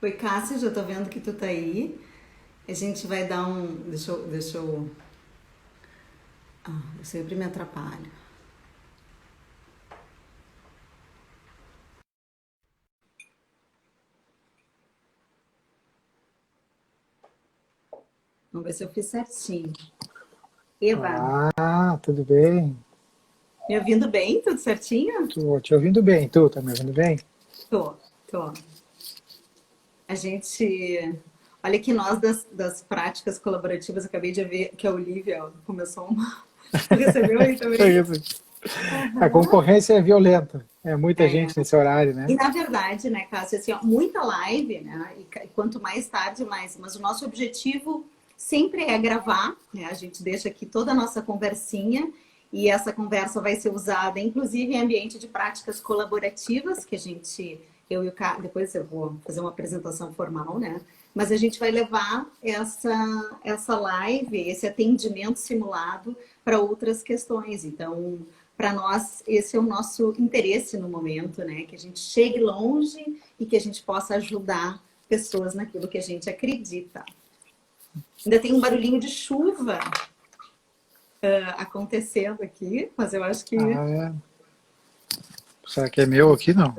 Oi, Cássia, já tô vendo que tu tá aí. A gente vai dar um. Deixa eu. Eu sempre me atrapalho. Vamos ver se eu fiz certinho. Eva, Tudo bem? me ouvindo bem? Tudo certinho? Tô te ouvindo bem. Tu tá me ouvindo bem? Tô, tô. A gente. Olha que nós das práticas colaborativas, acabei de ver que a Olivia ó, começou uma. Tu recebeu aí É também? isso. A concorrência é violenta. É muita gente nesse horário, E né? na verdade, né, Cássia, assim, ó, muita live, né? E quanto mais tarde, mais. Mas o nosso objetivo sempre é gravar, né? A gente deixa aqui toda a nossa conversinha e essa conversa vai ser usada, inclusive, em ambiente de práticas colaborativas, que a gente, eu e o Cá, depois eu vou fazer uma apresentação formal, né? Mas a gente vai levar essa live, esse atendimento simulado para outras questões. Então, para nós, esse é o nosso interesse no momento, né? Que a gente chegue longe e que a gente possa ajudar pessoas naquilo que a gente acredita. Ainda tem um barulhinho de chuva acontecendo aqui, mas eu acho que É. Será que é meu aqui? Não.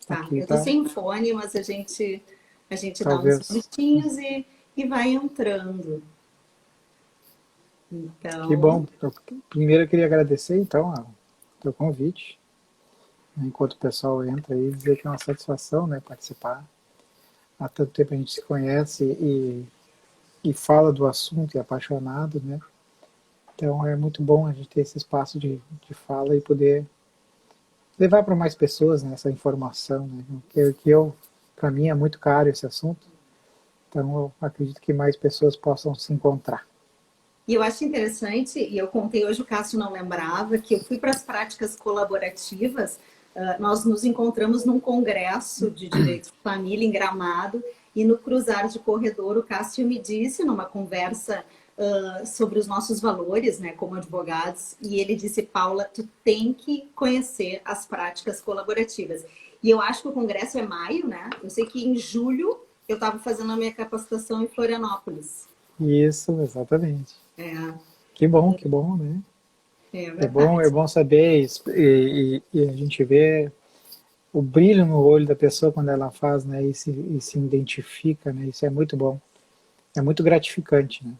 tá. Aqui Eu tô tá, sem fone, mas a gente dá uns talvez. gritinhos e vai entrando. Que Então, bom. Primeiro eu queria agradecer, então, o teu convite. Enquanto o pessoal entra aí, dizer que é uma satisfação, né, participar. Há tanto tempo a gente se conhece e fala do assunto e é apaixonado, né? Então é muito bom a gente ter esse espaço de fala e poder levar para mais pessoas, né, essa informação, né, para mim é muito caro esse assunto, então eu acredito que mais pessoas possam se encontrar. e eu acho interessante, e eu contei hoje, o Cássio não lembrava, que eu fui para as práticas colaborativas. Nós nos encontramos num congresso de direito de família em Gramado, e no cruzar de corredor, o Cássio me disse, numa conversa sobre os nossos valores, né, como advogados, e ele disse: Paula, tu tem que conhecer as práticas colaborativas. E eu acho que o congresso é maio, né? Eu sei que em julho eu estava fazendo a minha capacitação em Florianópolis. Isso, exatamente. É, Que bom, né? é É verdade. bom saber e a gente vê o brilho no olho da pessoa quando ela faz, né, e se identifica, né? Isso é muito bom, é muito gratificante, né?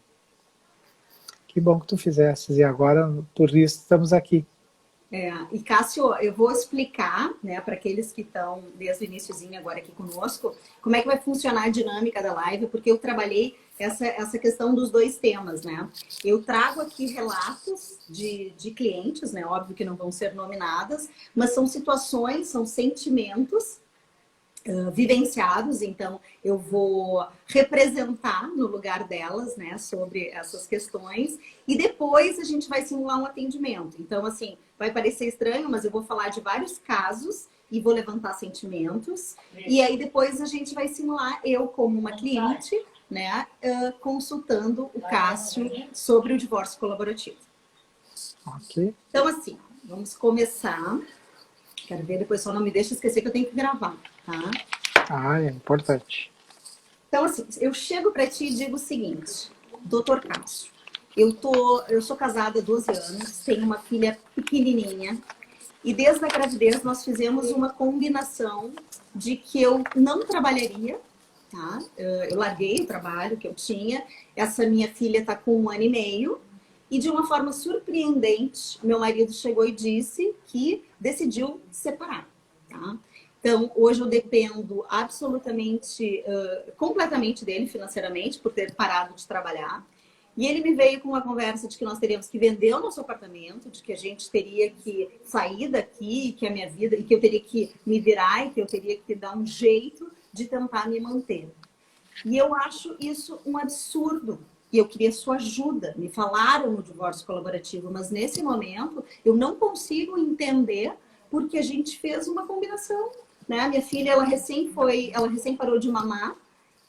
Que bom que tu fizeste e agora por isso estamos aqui. E Cássio, eu vou explicar, né, para aqueles que estão desde o iníciozinho agora aqui conosco, como é que vai funcionar a dinâmica da live, porque eu trabalhei essa questão dos dois temas, né? Eu trago aqui relatos de clientes, né? Óbvio que não vão ser nominadas, mas são situações, são sentimentos vivenciados, então eu vou representar no lugar delas, né, sobre essas questões, e depois a gente vai simular um atendimento. Então, assim, vai parecer estranho, mas eu vou falar de vários casos e vou levantar sentimentos, e aí depois a gente vai simular eu como uma cliente, né, consultando o Cássio sobre o divórcio colaborativo. Ok. Então, assim, vamos começar. Quero ver, depois só não me deixa esquecer que eu tenho que gravar, tá? É importante. Então, assim, eu chego para ti e digo o seguinte, doutor Cássio, eu sou casada há 12 anos, tenho uma filha pequenininha, e desde a gravidez nós fizemos uma combinação de que eu não trabalharia, tá? Eu larguei o trabalho que eu tinha, essa minha filha está com 1 ano e meio, e de uma forma surpreendente, meu marido chegou e disse que decidiu separar, tá? Então, hoje eu dependo absolutamente, completamente dele financeiramente, por ter parado de trabalhar. E ele me veio com uma conversa de que nós teríamos que vender o nosso apartamento, de que a gente teria que sair daqui, que a minha vida, e que eu teria que me virar, e que eu teria que dar um jeito de tentar me manter. E eu acho isso um absurdo. E eu queria sua ajuda. Me falaram no divórcio colaborativo, mas nesse momento eu não consigo entender porque a gente fez uma combinação. Né? A minha filha, ela recém parou de mamar.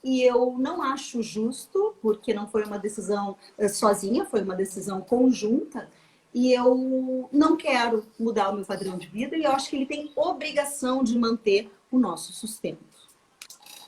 E eu não acho justo, porque não foi uma decisão sozinha, foi uma decisão conjunta. E eu não quero mudar o meu padrão de vida e eu acho que ele tem obrigação de manter o nosso sustento.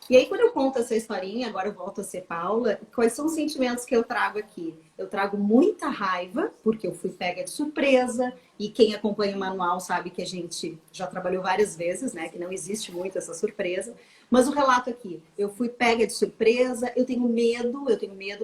E aí, quando eu conto essa historinha, agora eu volto a ser Paula, quais são os sentimentos que eu trago aqui? Eu trago muita raiva, porque eu fui pega de surpresa, e quem acompanha o manual sabe que a gente já trabalhou várias vezes, né? Que não existe muito essa surpresa. Mas o relato aqui, eu fui pega de surpresa, eu tenho medo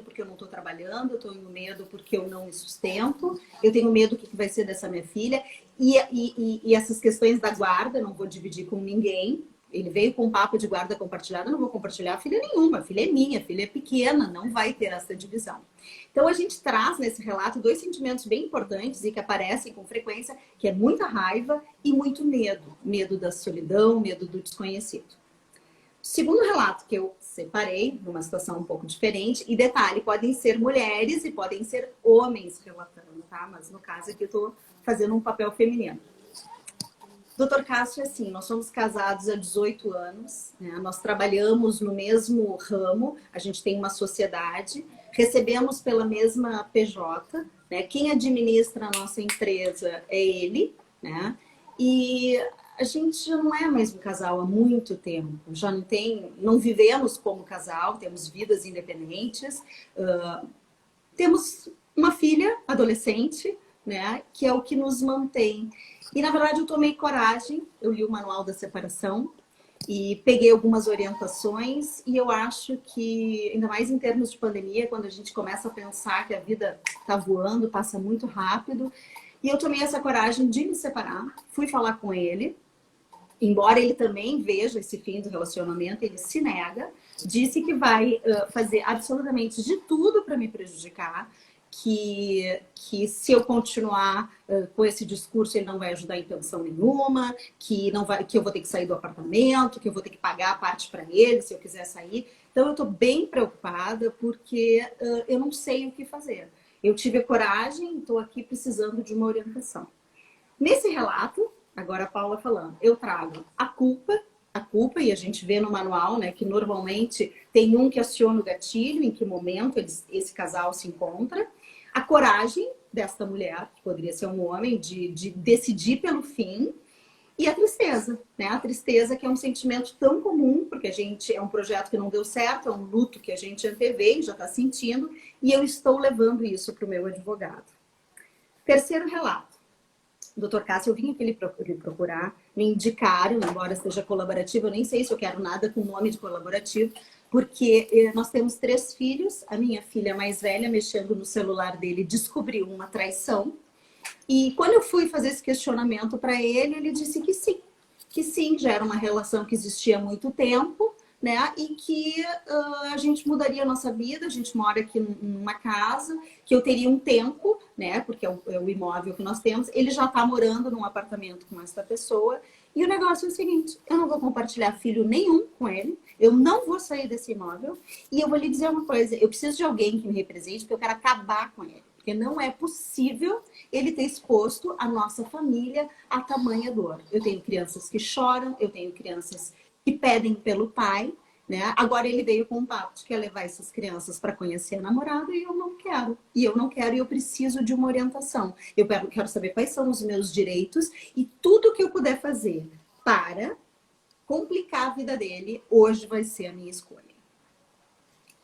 porque eu não estou trabalhando, eu tenho medo porque eu não me sustento, eu tenho medo do que vai ser dessa minha filha, e essas questões da guarda, não vou dividir com ninguém. Ele veio com um papo de guarda compartilhada, eu não vou compartilhar filha nenhuma, a filha é minha, a filha é pequena, não vai ter essa divisão. Então a gente traz nesse relato dois sentimentos bem importantes e que aparecem com frequência, que é muita raiva e muito medo. Medo da solidão, medo do desconhecido. Segundo relato que eu separei, numa situação um pouco diferente, e detalhe, podem ser mulheres e podem ser homens relatando, tá? Mas no caso aqui eu tô fazendo um papel feminino. Doutor Cássio, assim, nós somos casados há 18 anos, né? Nós trabalhamos no mesmo ramo, a gente tem uma sociedade, recebemos pela mesma PJ, né? Quem administra a nossa empresa é ele, né? E a gente já não é mais um casal há muito tempo, já não vivemos como casal, temos vidas independentes, temos uma filha adolescente, né? Que é o que nos mantém. E, na verdade, eu tomei coragem, eu li o Manual da Separação e peguei algumas orientações e eu acho que, ainda mais em termos de pandemia, quando a gente começa a pensar que a vida está voando, passa muito rápido, e eu tomei essa coragem de me separar, fui falar com ele, embora ele também veja esse fim do relacionamento, ele se nega, disse que vai fazer absolutamente de tudo para me prejudicar, que se eu continuar com esse discurso ele não vai ajudar em pensão nenhuma, que eu vou ter que sair do apartamento, que eu vou ter que pagar a parte para ele se eu quiser sair. Então eu estou bem preocupada porque eu não sei o que fazer. Eu tive a coragem, estou aqui precisando de uma orientação. Nesse relato, agora a Paula falando, eu trago a culpa, e a gente vê no manual, né, que normalmente tem um que aciona o gatilho, em que momento esse casal se encontra, a coragem desta mulher, que poderia ser um homem, de decidir pelo fim, e a tristeza, né? A tristeza que é um sentimento tão comum, porque a gente é um projeto que não deu certo, é um luto que a gente antevê e já está sentindo, e eu estou levando isso para o meu advogado. Terceiro relato. Doutor Cássio, eu vim aqui lhe procurar, me indicaram, embora seja colaborativo, eu nem sei se eu quero nada com o nome de colaborativo, porque nós temos 3 filhos, a minha filha mais velha, mexendo no celular dele, descobriu uma traição, e quando eu fui fazer esse questionamento para ele, ele disse que sim, já era uma relação que existia há muito tempo, né? E que a gente mudaria a nossa vida, a gente mora aqui numa casa, que eu teria um tempo, né? Porque é o imóvel que nós temos. Ele já está morando num apartamento com essa pessoa. E o negócio é o seguinte, eu não vou compartilhar filho nenhum com ele, eu não vou sair desse imóvel, e eu vou lhe dizer uma coisa, eu preciso de alguém que me represente, porque eu quero acabar com ele. Porque não é possível ele ter exposto a nossa família a tamanha dor. Eu tenho crianças que choram, eu tenho crianças que pedem pelo pai, né? Agora ele veio com um papo de que quer levar essas crianças para conhecer a namorada e eu não quero. E eu preciso de uma orientação. Eu quero saber quais são os meus direitos e tudo que eu puder fazer para complicar a vida dele, hoje vai ser a minha escolha.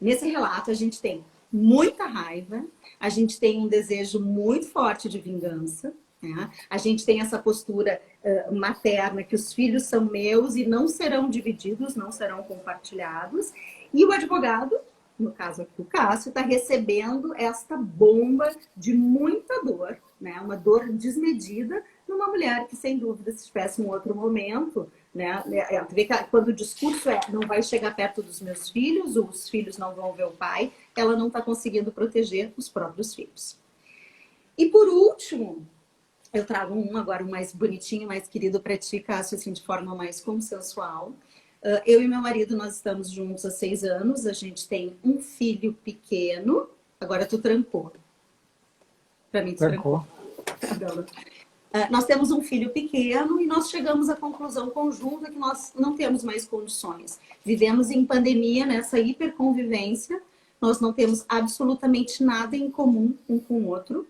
Nesse relato a gente tem muita raiva, a gente tem um desejo muito forte de vingança, né? A gente tem essa postura materna que os filhos são meus e não serão divididos, não serão compartilhados. E o advogado, no caso aqui o Cássio, está recebendo esta bomba de muita dor, né? Uma dor desmedida numa mulher que, sem dúvida, se tivesse um outro momento, né? Vê que quando o discurso não vai chegar perto dos meus filhos, os filhos não vão ver o pai, ela não está conseguindo proteger os próprios filhos. E por último, eu trago agora um mais bonitinho, mais querido para ti, Cássio, assim, de forma mais consensual. Eu e meu marido, nós estamos juntos há 6 anos, a gente tem um filho pequeno. Agora tu trancou. Para mim, tu trancou. Nós temos um filho pequeno e nós chegamos à conclusão conjunta que nós não temos mais condições. Vivemos em pandemia, nessa hiperconvivência, nós não temos absolutamente nada em comum um com o outro.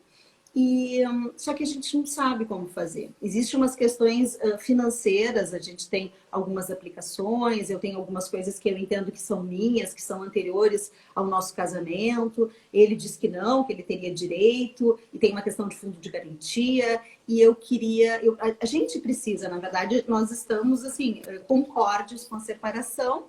Só que a gente não sabe como fazer. Existem umas questões financeiras, a gente tem algumas aplicações, eu tenho algumas coisas que eu entendo que são minhas, que são anteriores ao nosso casamento. Ele diz que não, que ele teria direito, e tem uma questão de fundo de garantia, e eu queria... a gente precisa, na verdade, nós estamos, assim, concordes com a separação,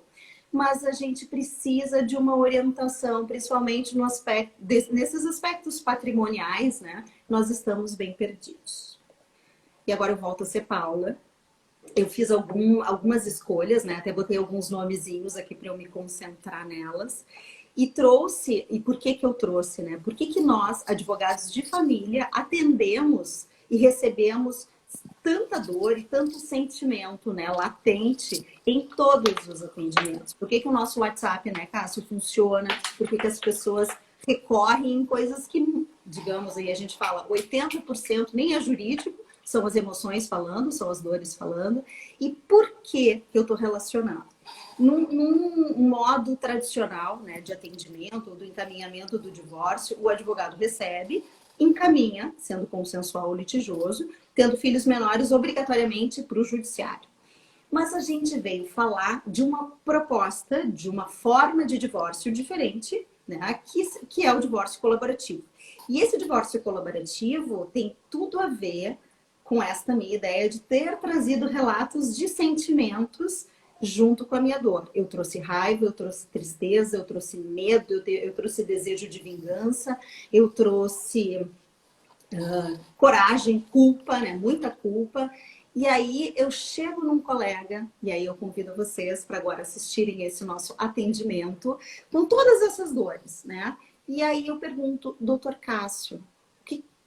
mas a gente precisa de uma orientação, principalmente no aspecto, nesses aspectos patrimoniais, né? Nós estamos bem perdidos. E agora eu volto a ser Paula. Eu fiz algumas escolhas, né? Até botei alguns nomezinhos aqui para eu me concentrar nelas. E trouxe, e por que eu trouxe, né? Por que nós, advogados de família, atendemos e recebemos tanta dor e tanto sentimento, né, latente em todos os atendimentos? Por que o nosso WhatsApp, né, Cássio, funciona? Por que as pessoas recorrem em coisas que, digamos aí, a gente fala 80% nem é jurídico, são as emoções falando, são as dores falando. E por que eu estou relacionando? Num modo tradicional, né, de atendimento, do encaminhamento do divórcio, o advogado recebe, encaminha, sendo consensual ou litigioso, tendo filhos menores obrigatoriamente para o judiciário. Mas a gente veio falar de uma proposta, de uma forma de divórcio diferente, né, que é o divórcio colaborativo. E esse divórcio colaborativo tem tudo a ver com esta minha ideia de ter trazido relatos de sentimentos junto com a minha dor. Eu trouxe raiva, eu trouxe tristeza, eu trouxe medo, eu trouxe desejo de vingança, eu trouxe coragem, culpa, né? Muita culpa. E aí eu chego num colega, e aí eu convido vocês para agora assistirem esse nosso atendimento com todas essas dores, né? E aí eu pergunto, doutor Cássio,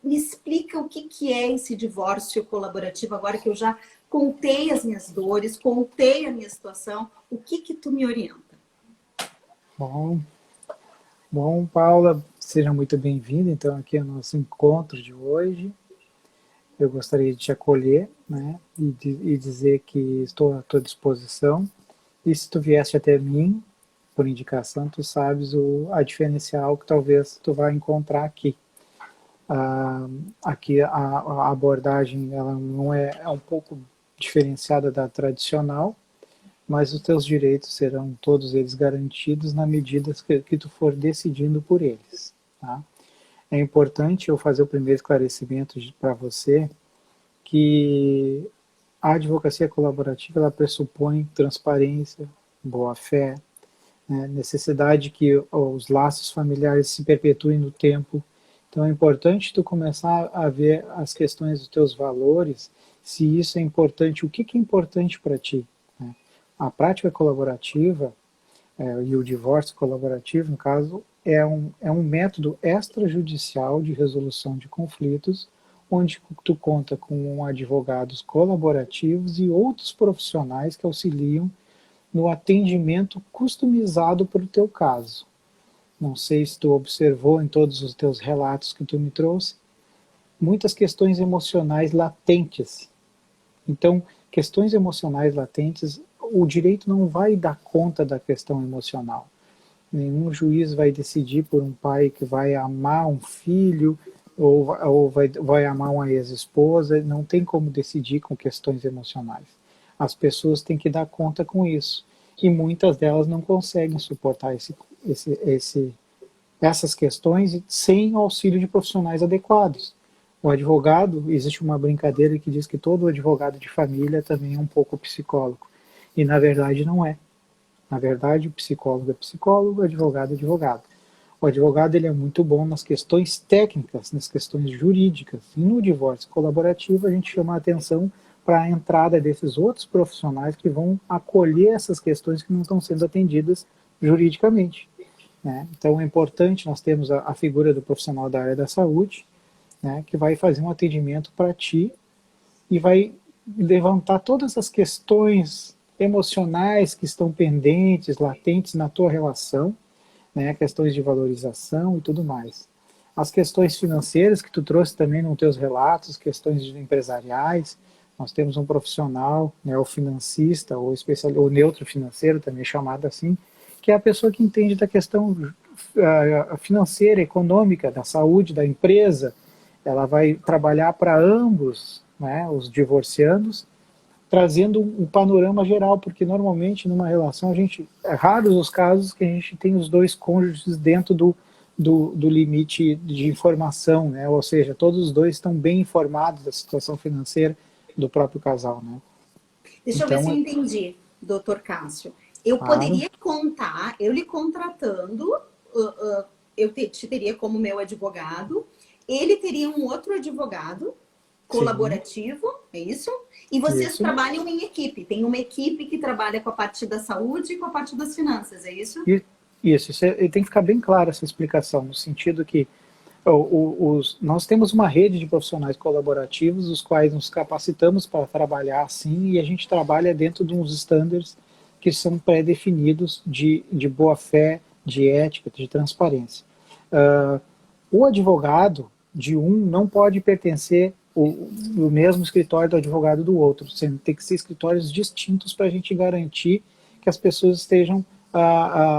me explica o que é esse divórcio colaborativo, agora que eu já contei as minhas dores, contei a minha situação, o que tu me orienta? Bom, Paula, seja muito bem-vinda, então, aqui ao nosso encontro de hoje. Eu gostaria de te acolher, né, e dizer que estou à tua disposição. E se tu viesse até mim, por indicação, tu sabes a diferencial que talvez tu vai encontrar aqui. Aqui a abordagem ela não é um pouco diferenciada da tradicional, mas os teus direitos serão todos eles garantidos na medida que tu for decidindo por eles. Tá? É importante eu fazer o primeiro esclarecimento para você que a advocacia colaborativa ela pressupõe transparência, boa-fé, né, necessidade que os laços familiares se perpetuem no tempo. Então é importante tu começar a ver as questões dos teus valores, se isso é importante, o que é importante para ti. Né? A prática colaborativa e o divórcio colaborativo, no caso, é um método extrajudicial de resolução de conflitos, onde tu conta com advogados colaborativos e outros profissionais que auxiliam no atendimento customizado para o teu caso. Não sei se tu observou em todos os teus relatos que tu me trouxe, muitas questões emocionais latentes. Então, questões emocionais latentes, o direito não vai dar conta da questão emocional. Nenhum juiz vai decidir por um pai que vai amar um filho ou vai amar uma ex-esposa, não tem como decidir com questões emocionais. As pessoas têm que dar conta com isso. E muitas delas não conseguem suportar essas questões sem o auxílio de profissionais adequados. O advogado, existe uma brincadeira que diz que todo advogado de família também é um pouco psicólogo. E na verdade não é. Na verdade, o psicólogo é psicólogo, o advogado é advogado. O advogado ele é muito bom nas questões técnicas, nas questões jurídicas. E no divórcio colaborativo a gente chama a atenção para a entrada desses outros profissionais que vão acolher essas questões que não estão sendo atendidas juridicamente. Né? Então é importante, nós temos a figura do profissional da área da saúde, né, que vai fazer um atendimento para ti e vai levantar todas as questões emocionais que estão pendentes, latentes na tua relação, né, questões de valorização e tudo mais. As questões financeiras que tu trouxe também nos teus relatos, questões empresariais, nós temos um profissional, né, o financista, ou neutro financeiro, também chamado assim, que é a pessoa que entende da questão financeira, econômica, da saúde da empresa, ela vai trabalhar para ambos, né, os divorciandos, trazendo um panorama geral, porque normalmente numa relação é raros os casos que a gente tem os dois cônjuges dentro do limite de informação, né? Ou seja, todos os dois estão bem informados da situação financeira do próprio casal, né? Deixa eu ver se eu Então, entendi, doutor Cássio. Eu claro, poderia contar, eu lhe contratando, te teria como meu advogado, ele teria um outro advogado sim, colaborativo, é isso? E vocês isso. trabalham em equipe. Tem uma equipe que trabalha com a parte da saúde e com a parte das finanças, é isso? E, e tem que ficar bem clara essa explicação, no sentido que nós temos uma rede de profissionais colaborativos, os quais nos capacitamos para trabalhar assim, e a gente trabalha dentro de uns estándares que são pré-definidos de boa-fé, de ética, de transparência. O advogado de um não pode pertencer o mesmo escritório do advogado do outro, tem que ser escritórios distintos para a gente garantir que as pessoas estejam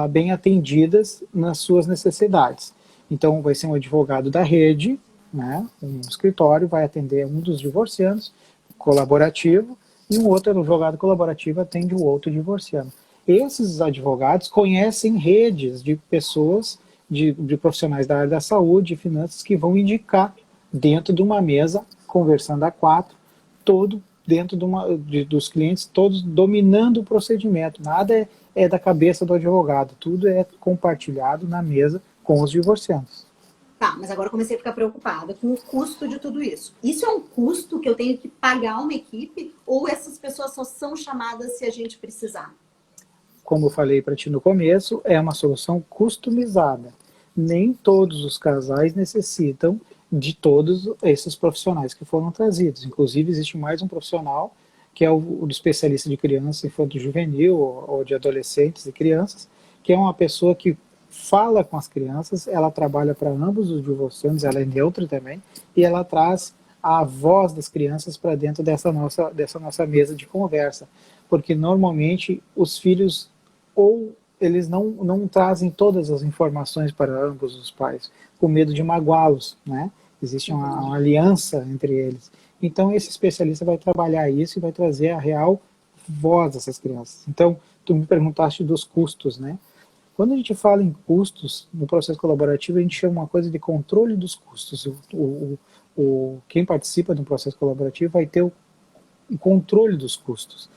bem atendidas nas suas necessidades. Então, vai ser um advogado da rede, né, um escritório, vai atender um dos divorcianos, colaborativo, e um outro advogado colaborativo atende o outro divorciano. Esses advogados conhecem redes de pessoas, de profissionais da área da saúde e finanças que vão indicar dentro de uma mesa, conversando a quatro, todo dentro dos clientes, todos dominando o procedimento. Nada é da cabeça do advogado, tudo é compartilhado na mesa com os divorciados. Tá, mas agora eu comecei a ficar preocupada com o custo de tudo isso. Isso é um custo que eu tenho que pagar uma equipe ou essas pessoas só são chamadas se a gente precisar? Como eu falei para ti no começo, é uma solução customizada. Nem todos os casais necessitam de todos esses profissionais que foram trazidos. Inclusive, existe mais um profissional, que é o do especialista de criança, infanto-juvenil ou de adolescentes e crianças, que é uma pessoa que fala com as crianças, ela trabalha para ambos os divorciandos, ela é neutra também, e ela traz a voz das crianças para dentro dessa nossa mesa de conversa. Porque normalmente os filhos ou eles não trazem todas as informações para ambos os pais, com medo de magoá-los, né? Existe uma aliança entre eles. Então, esse especialista vai trabalhar isso e vai trazer a real voz dessas crianças. Então, tu me perguntaste dos custos, né? Quando a gente fala em custos, no processo colaborativo, a gente chama uma coisa de controle dos custos. Quem participa de um processo colaborativo vai ter o controle dos custos.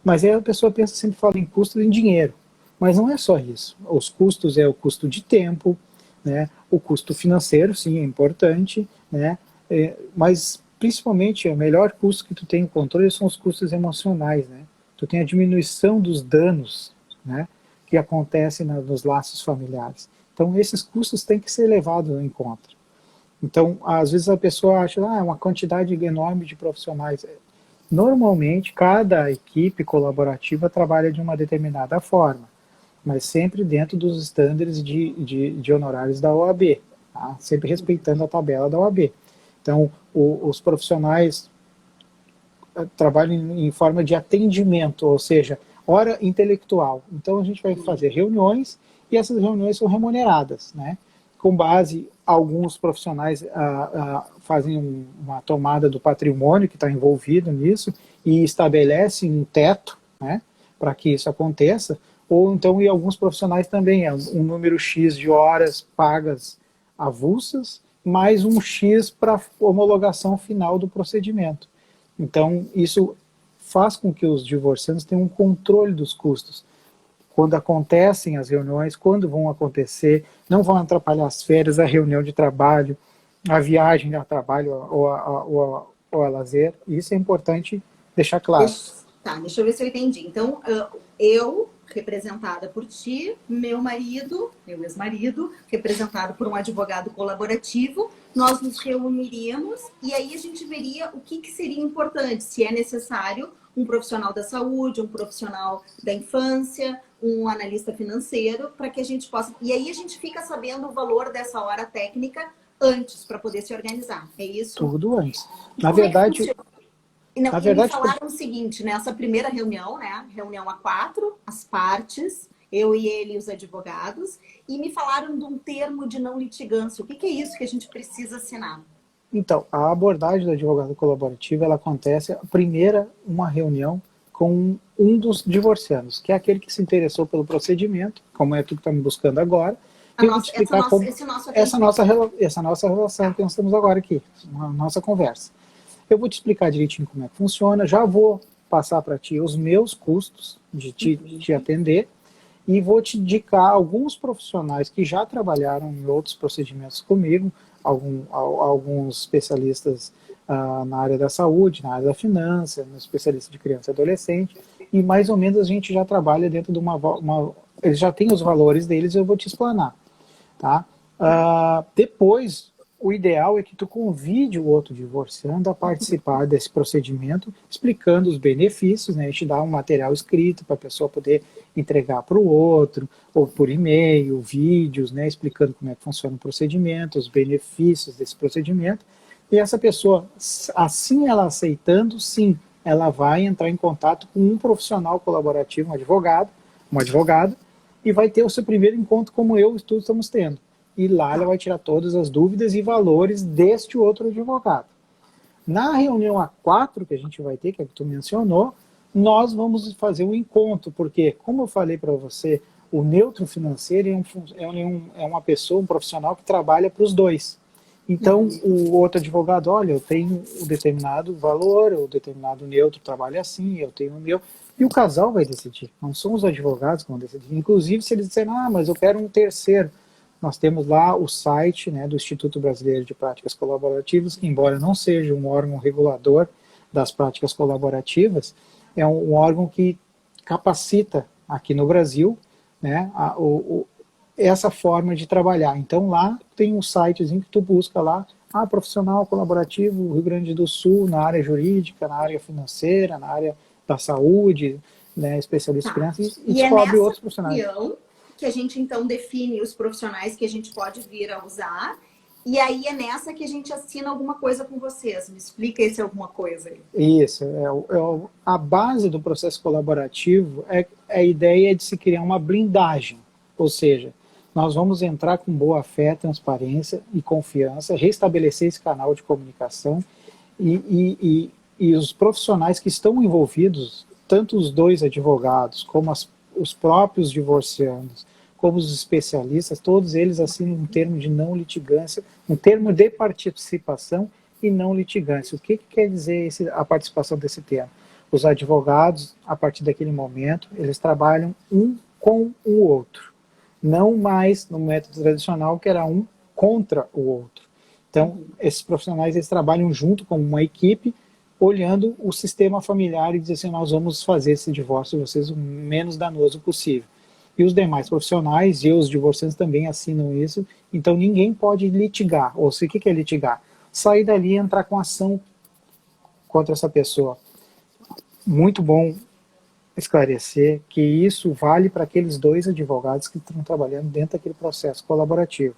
Mas aí a pessoa pensa, sempre fala em custo em dinheiro. Mas não é só isso. Os custos é o custo de tempo, né? O custo financeiro, sim, é importante, né? Mas principalmente o melhor custo que tu tem o controle são os custos emocionais, né? Tu tem a diminuição dos danos, né, que acontecem nos laços familiares. Então esses custos têm que ser levados em conta. Então às vezes a pessoa acha, uma quantidade enorme de profissionais. Normalmente cada equipe colaborativa trabalha de uma determinada forma, mas sempre dentro dos estándares de honorários da OAB, tá? Sempre respeitando a tabela da OAB. Então, os profissionais trabalham em forma de atendimento, ou seja, hora intelectual. Então, a gente vai fazer reuniões e essas reuniões são remuneradas, né? Com base, alguns profissionais fazem uma tomada do patrimônio que está envolvido nisso e estabelecem um teto, né, para que isso aconteça. Ou então, e alguns profissionais também, é um número X de horas pagas avulsas, mais um X para homologação final do procedimento. Então, isso faz com que os divorciantes tenham um controle dos custos. Quando acontecem as reuniões, quando vão acontecer, não vão atrapalhar as férias, a reunião de trabalho, a viagem a trabalho ou a lazer. Isso é importante deixar claro. Deixa eu ver se eu entendi. Então, eu, representada por ti, meu marido, meu ex-marido, representado por um advogado colaborativo, nós nos reuniríamos e aí a gente veria o que seria importante, se é necessário um profissional da saúde, um profissional da infância, um analista financeiro, para que a gente possa... E aí a gente fica sabendo o valor dessa hora técnica antes, para poder se organizar, é isso? Tudo antes. E Na verdade... Não, e me falaram o seguinte, nessa primeira reunião, né? Reunião a quatro, as partes, eu e ele, os advogados, e me falaram de um termo de não litigância. O que é isso que a gente precisa assinar? Então, a abordagem do advogado colaborativo, ela acontece, primeira, uma reunião com um dos divorcianos, que é aquele que se interessou pelo procedimento, como é tu que está me buscando agora, e eu vou te explicar como essa nossa relação que nós temos agora aqui, a nossa conversa. Eu vou te explicar direitinho como é que funciona, já vou passar para ti os meus custos de te atender, e vou te indicar alguns profissionais que já trabalharam em outros procedimentos comigo, alguns especialistas na área da saúde, na área da finança, especialista de criança e adolescente, e mais ou menos a gente já trabalha dentro de eles já têm os valores deles, eu vou te explanar. Tá? Depois, o ideal é que tu convide o outro divorciando a participar desse procedimento, explicando os benefícios, né? A gente dá um material escrito para a pessoa poder entregar para o outro, ou por e-mail, vídeos, né? Explicando como é que funciona o procedimento, os benefícios desse procedimento. E essa pessoa, assim ela aceitando, sim, ela vai entrar em contato com um profissional colaborativo, um advogado, e vai ter o seu primeiro encontro como eu e tu estamos tendo. E lá ela vai tirar todas as dúvidas e valores deste outro advogado. Na reunião A4 que a gente vai ter, que é que tu mencionou, nós vamos fazer um encontro, porque, como eu falei para você, o neutro financeiro é uma pessoa, um profissional que trabalha para os dois. Então, o outro advogado, olha, eu tenho um determinado valor, o determinado neutro trabalha assim, eu tenho o meu, e o casal vai decidir, não são os advogados que vão decidir. Inclusive, se eles disserem, mas eu quero um terceiro, nós temos lá o site, né, do Instituto Brasileiro de Práticas Colaborativas, que embora não seja um órgão regulador das práticas colaborativas, é um órgão que capacita aqui no Brasil, né, essa forma de trabalhar. Então lá tem um sitezinho que tu busca lá, profissional colaborativo Rio Grande do Sul, na área jurídica, na área financeira, na área da saúde, né, especialista em crianças, e descobre outros profissionais. Que a gente então define os profissionais que a gente pode vir a usar, e aí é nessa que a gente assina alguma coisa com vocês. Me explica esse alguma coisa aí. Isso, a base do processo colaborativo a ideia de se criar uma blindagem, ou seja, nós vamos entrar com boa fé, transparência e confiança, restabelecer esse canal de comunicação e os profissionais que estão envolvidos, tanto os dois advogados como os próprios divorciandos, como os especialistas, todos eles assinam um termo de não litigância, um termo de participação e não litigância. O que quer dizer a participação desse termo? Os advogados, a partir daquele momento, eles trabalham um com o outro, não mais no método tradicional, que era um contra o outro. Então, esses profissionais eles trabalham junto como uma equipe, olhando o sistema familiar e dizendo assim, nós vamos fazer esse divórcio de vocês o menos danoso possível. E os demais profissionais e os divorciantes também assinam isso, então ninguém pode litigar. Ou seja, o que é litigar? Sair dali e entrar com ação contra essa pessoa. Muito bom esclarecer que isso vale para aqueles dois advogados que estão trabalhando dentro daquele processo colaborativo.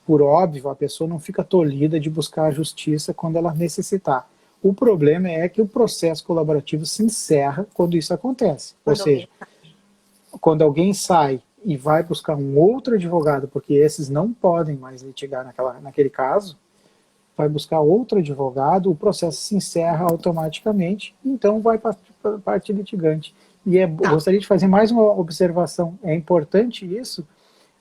Por óbvio, a pessoa não fica tolhida de buscar a justiça quando ela necessitar. O problema é que o processo colaborativo se encerra quando isso acontece. Ou seja, quando alguém sai e vai buscar um outro advogado, porque esses não podem mais litigar naquele caso, vai buscar outro advogado, o processo se encerra automaticamente, então vai para a parte litigante. E gostaria de fazer mais uma observação. É importante isso,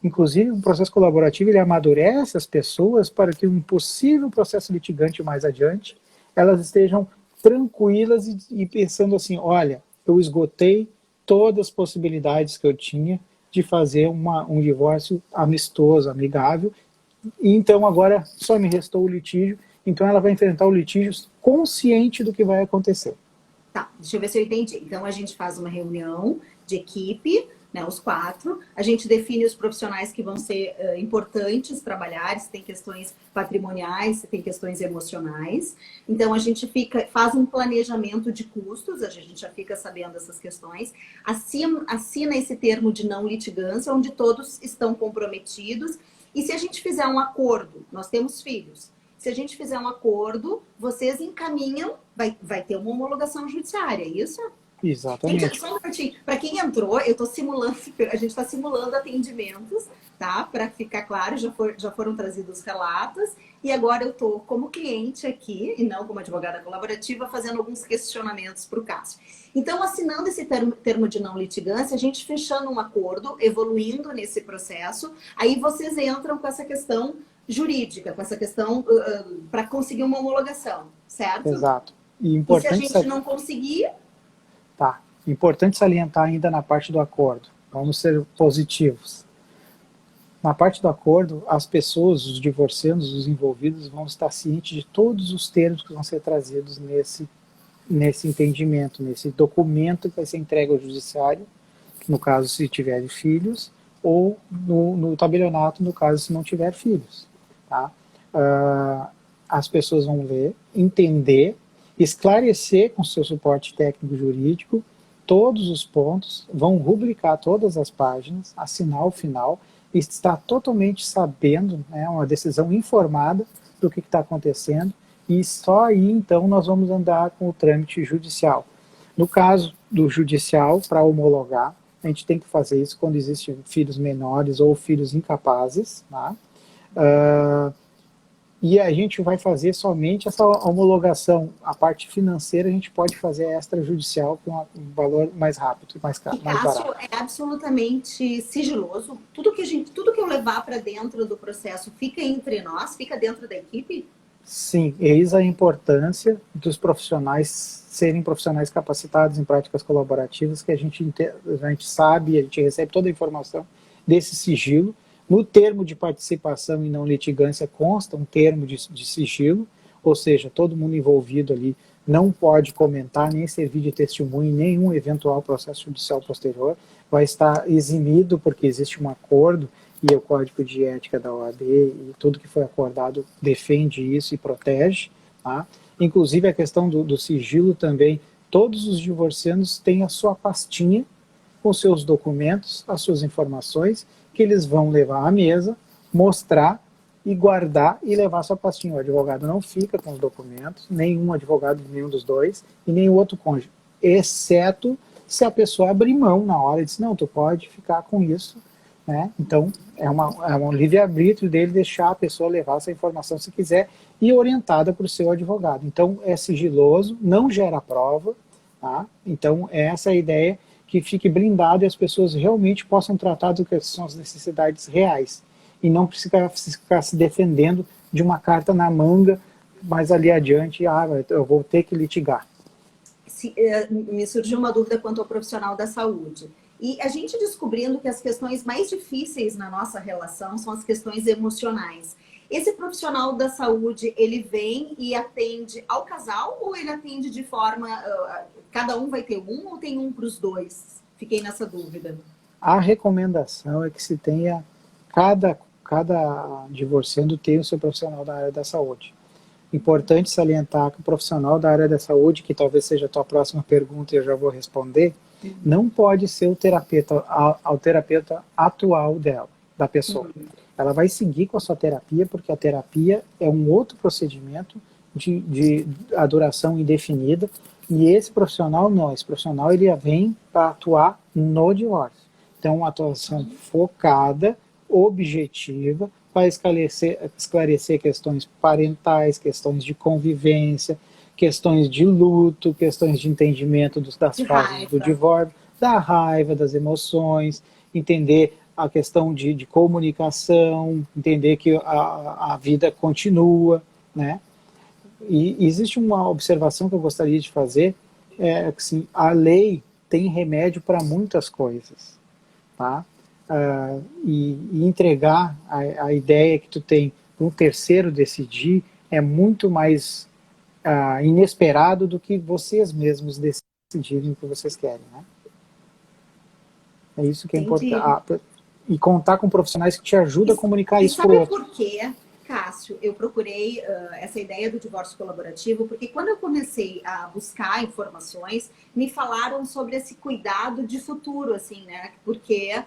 inclusive o processo colaborativo ele amadurece as pessoas para que um possível processo litigante mais adiante, elas estejam tranquilas e pensando assim, olha, eu esgotei todas as possibilidades que eu tinha de fazer um divórcio amistoso, amigável, e então agora só me restou o litígio, então ela vai enfrentar o litígio consciente do que vai acontecer. Tá, deixa eu ver se eu entendi. Então a gente faz uma reunião de equipe, né, os 4, a gente define os profissionais que vão ser importantes trabalhar, se tem questões patrimoniais, se tem questões emocionais. Então a gente faz um planejamento de custos, a gente já fica sabendo essas questões, assina esse termo de não litigância, onde todos estão comprometidos. E se a gente fizer um acordo, nós temos filhos, se a gente fizer um acordo, vocês encaminham, vai ter uma homologação judiciária, é isso? Exatamente. Para quem entrou, eu estou simulando, a gente está simulando atendimentos tá? Para ficar claro, já foram trazidos os relatos e agora eu estou como cliente aqui, e não como advogada colaborativa, fazendo alguns questionamentos para o Cássio. Então, assinando esse termo de não litigância, a gente fechando um acordo, evoluindo nesse processo, aí vocês entram com essa questão jurídica, com essa questão para conseguir uma homologação, certo? Exato. E se a gente não conseguir... Tá. Importante salientar ainda na parte do acordo. Vamos ser positivos. Na parte do acordo, as pessoas, os divorciandos, os envolvidos, vão estar cientes de todos os termos que vão ser trazidos nesse entendimento, nesse documento que vai ser entregue ao judiciário, no caso se tiver filhos, ou no tabelionato, no caso se não tiver filhos. Tá? As pessoas vão ler, entender, esclarecer com seu suporte técnico jurídico todos os pontos, vão rubricar todas as páginas, assinar o final, e estar totalmente sabendo, né, uma decisão informada do que está acontecendo, e só aí então nós vamos andar com o trâmite judicial. No caso do judicial, para homologar, a gente tem que fazer isso quando existem filhos menores ou filhos incapazes, tá? E a gente vai fazer somente essa homologação. A parte financeira a gente pode fazer extrajudicial com um valor mais rápido, mais barato. É absolutamente sigiloso. Tudo que eu levar para dentro do processo fica entre nós, fica dentro da equipe? Sim, eis a importância dos profissionais serem profissionais capacitados em práticas colaborativas, que a gente sabe, a gente recebe toda a informação desse sigilo. No termo de participação e não litigância consta um termo de sigilo, ou seja, todo mundo envolvido ali não pode comentar, nem servir de testemunho em nenhum eventual processo judicial posterior, vai estar eximido porque existe um acordo e o Código de Ética da OAB e tudo que foi acordado defende isso e protege. Tá? Inclusive a questão do sigilo também, todos os divorcianos têm a sua pastinha com seus documentos, as suas informações, que eles vão levar à mesa, mostrar e guardar e levar a sua pastinha. O advogado não fica com os documentos, nenhum advogado de nenhum dos dois e nem o outro cônjuge, exceto se a pessoa abrir mão na hora e diz, não, tu pode ficar com isso, né? Então é um livre-arbítrio dele deixar a pessoa levar essa informação se quiser e orientada por seu advogado. Então é sigiloso, não gera prova, tá? Então essa é a ideia, que fique blindado e as pessoas realmente possam tratar do que são as necessidades reais e não precisar ficar se defendendo de uma carta na manga, mas ali adiante, eu vou ter que litigar. Me surgiu uma dúvida quanto ao profissional da saúde. E a gente descobrindo que as questões mais difíceis na nossa relação são as questões emocionais. Esse profissional da saúde, ele vem e atende ao casal ou ele atende de forma... cada um vai ter um ou tem um para os dois? Fiquei nessa dúvida. A recomendação é que se tenha... Cada divorciando tem o seu profissional da área da saúde. Importante salientar que o profissional da área da saúde, que talvez seja a tua próxima pergunta e eu já vou responder, não pode ser o terapeuta atual da pessoa. Ela vai seguir com a sua terapia, porque a terapia é um outro procedimento de a duração indefinida, e esse profissional não, esse profissional ele vem para atuar no divórcio. Então, uma atuação focada, objetiva, para esclarecer questões parentais, questões de convivência, questões de luto, questões de entendimento das fases do divórcio, da raiva, das emoções, entender a questão de comunicação, entender que a vida continua, né? E existe uma observação que eu gostaria de fazer, que assim, a lei tem remédio para muitas coisas, tá? E entregar a ideia que tu tem para um terceiro decidir é muito mais inesperado do que vocês mesmos decidirem o que vocês querem, né? É isso que é importante. E contar com profissionais que te ajudam a comunicar isso para o outro. Sabe por quê, Cássio? Eu procurei essa ideia do divórcio colaborativo, porque quando eu comecei a buscar informações, me falaram sobre esse cuidado de futuro, assim, né? Porque...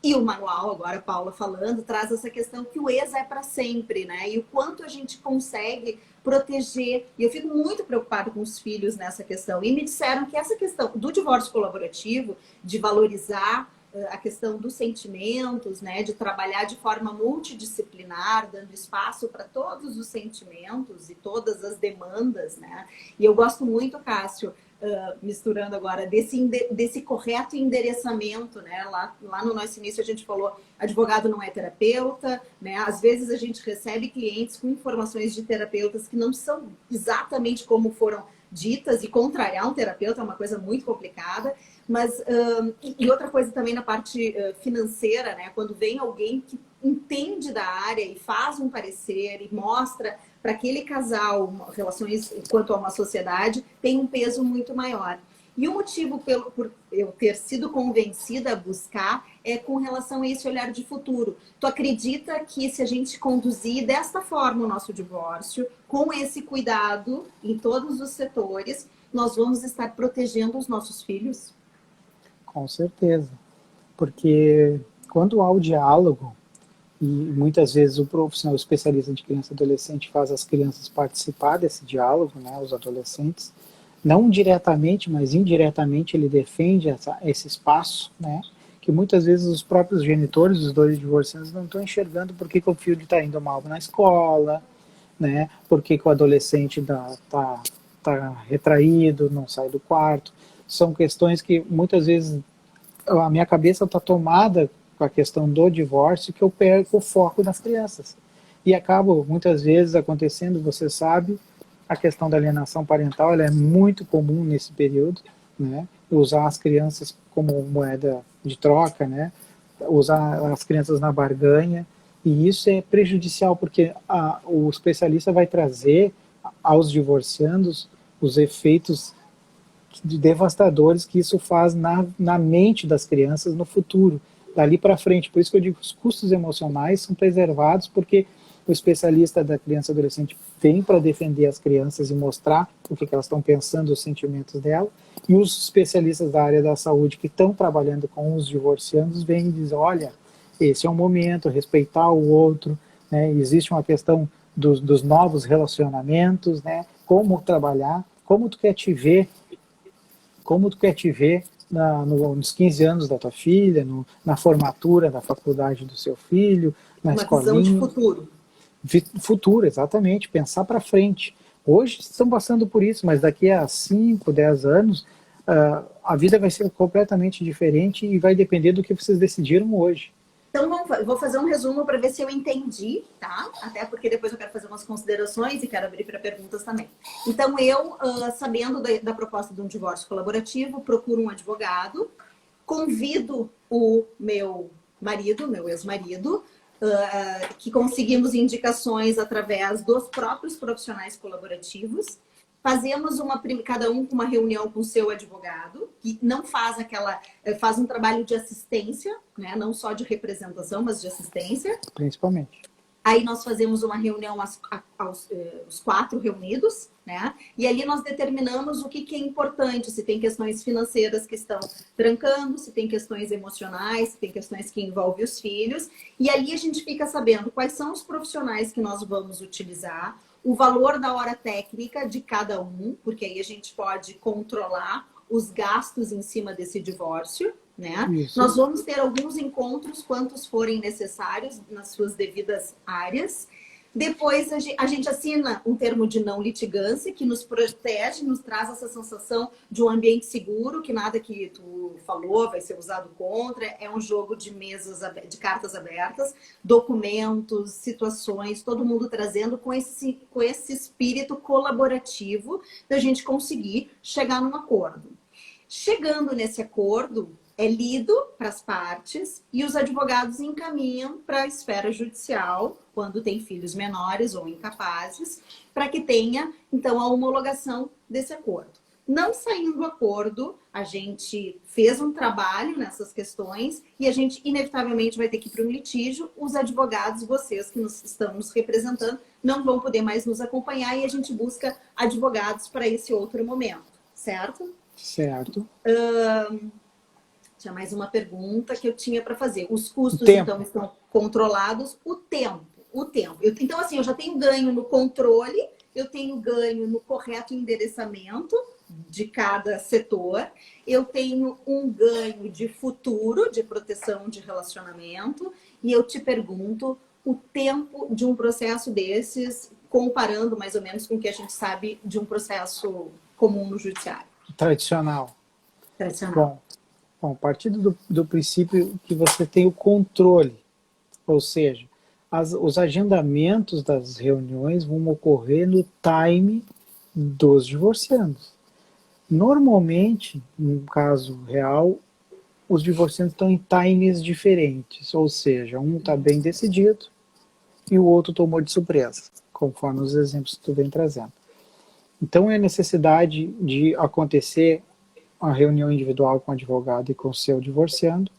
E o manual, agora a Paula falando, traz essa questão que o ex é para sempre, né? E o quanto a gente consegue proteger. E eu fico muito preocupado com os filhos nessa questão. E me disseram que essa questão do divórcio colaborativo, de valorizar a questão dos sentimentos, né, de trabalhar de forma multidisciplinar, dando espaço para todos os sentimentos e todas as demandas, né? E eu gosto muito, Cássio, misturando agora, desse correto endereçamento, né? Lá no nosso início a gente falou, advogado não é terapeuta, né? Às vezes a gente recebe clientes com informações de terapeutas que não são exatamente como foram ditas, e contrariar um terapeuta é uma coisa muito complicada. Mas, e outra coisa também na parte financeira, né? Quando vem alguém que entende da área e faz um parecer e mostra para aquele casal relações quanto a uma sociedade, tem um peso muito maior. E o motivo por eu ter sido convencida a buscar é com relação a esse olhar de futuro. Tu acredita que se a gente conduzir desta forma o nosso divórcio, com esse cuidado em todos os setores, nós vamos estar protegendo os nossos filhos? Com certeza. Porque quando há o diálogo, e muitas vezes o profissional especialista de criança e adolescente faz as crianças participar desse diálogo, né, os adolescentes, não diretamente, mas indiretamente ele defende esse espaço, né, que muitas vezes os próprios genitores, os dois divorciados, não estão enxergando por que o filho está indo mal na escola, né, por que o adolescente tá retraído, não sai do quarto. São questões que muitas vezes a minha cabeça está tomada com a questão do divórcio, que eu perco o foco das crianças. E acaba, muitas vezes, acontecendo, você sabe, a questão da alienação parental, ela é muito comum nesse período, né? Usar as crianças como moeda de troca, né? Usar as crianças na barganha, e isso é prejudicial, porque o especialista vai trazer aos divorciandos os efeitos devastadores que isso faz na mente das crianças no futuro, dali para frente. Por isso que eu digo que os custos emocionais são preservados, porque o especialista da criança e adolescente vem para defender as crianças e mostrar o que elas estão pensando, os sentimentos dela, e os especialistas da área da saúde que estão trabalhando com os divorciandos vêm e dizem, olha, esse é um momento, respeitar o outro, né? Existe uma questão dos novos relacionamentos, né? Como trabalhar, como tu quer te ver nos 15 anos da tua filha, na formatura da faculdade do seu filho, na escolinha. Uma visão de futuro. Futuro, exatamente, pensar para frente. Hoje estão passando por isso, mas daqui a 5, 10 anos, a vida vai ser completamente diferente e vai depender do que vocês decidiram hoje. Então, vou fazer um resumo para ver se eu entendi, tá? Até porque depois eu quero fazer umas considerações e quero abrir para perguntas também. Então, eu, sabendo da proposta de um divórcio colaborativo, procuro um advogado, convido o meu marido, meu ex-marido, que conseguimos indicações através dos próprios profissionais colaborativos. Fazemos cada um com uma reunião com o seu advogado, que não faz um trabalho de assistência, né? Não só de representação, mas de assistência. Principalmente. Aí nós fazemos uma reunião os 4 reunidos, né? E ali nós determinamos o que é importante, se tem questões financeiras que estão trancando, se tem questões emocionais, se tem questões que envolvem os filhos. E ali a gente fica sabendo quais são os profissionais que nós vamos utilizar, o valor da hora técnica de cada um, porque aí a gente pode controlar os gastos em cima desse divórcio, né? Isso. Nós vamos ter alguns encontros, quantos forem necessários, nas suas devidas áreas. Depois a gente assina um termo de não litigância, que nos protege, nos traz essa sensação de um ambiente seguro, que nada que tu falou vai ser usado contra. É um jogo de de cartas abertas, documentos, situações, todo mundo trazendo com esse espírito colaborativo da gente conseguir chegar num acordo. Chegando nesse acordo, é lido para as partes e os advogados encaminham para a esfera judicial, quando tem filhos menores ou incapazes, para que tenha, então, a homologação desse acordo. Não saindo do acordo, a gente fez um trabalho nessas questões e a gente, inevitavelmente, vai ter que ir para um litígio. Os advogados, vocês que estão nos representando, não vão poder mais nos acompanhar e a gente busca advogados para esse outro momento, certo? Certo. Tinha mais uma pergunta que eu tinha para fazer. Os custos, então, estão controlados. O tempo. Então, assim, eu já tenho ganho no controle, eu tenho ganho no correto endereçamento, de cada setor, eu tenho um ganho de futuro, de proteção de relacionamento, e eu te pergunto o tempo de um processo desses, comparando mais ou menos com o que a gente sabe de um processo comum no judiciário. Tradicional. Tradicional. Bom, partindo do princípio que você tem o controle, ou seja, os agendamentos das reuniões vão ocorrer no time dos divorciandos. Normalmente, no caso real, os divorciandos estão em times diferentes, ou seja, um está bem decidido e o outro tomou de surpresa, conforme os exemplos que tu vem trazendo. Então, é necessidade de acontecer a reunião individual com o advogado e com o seu divorciando,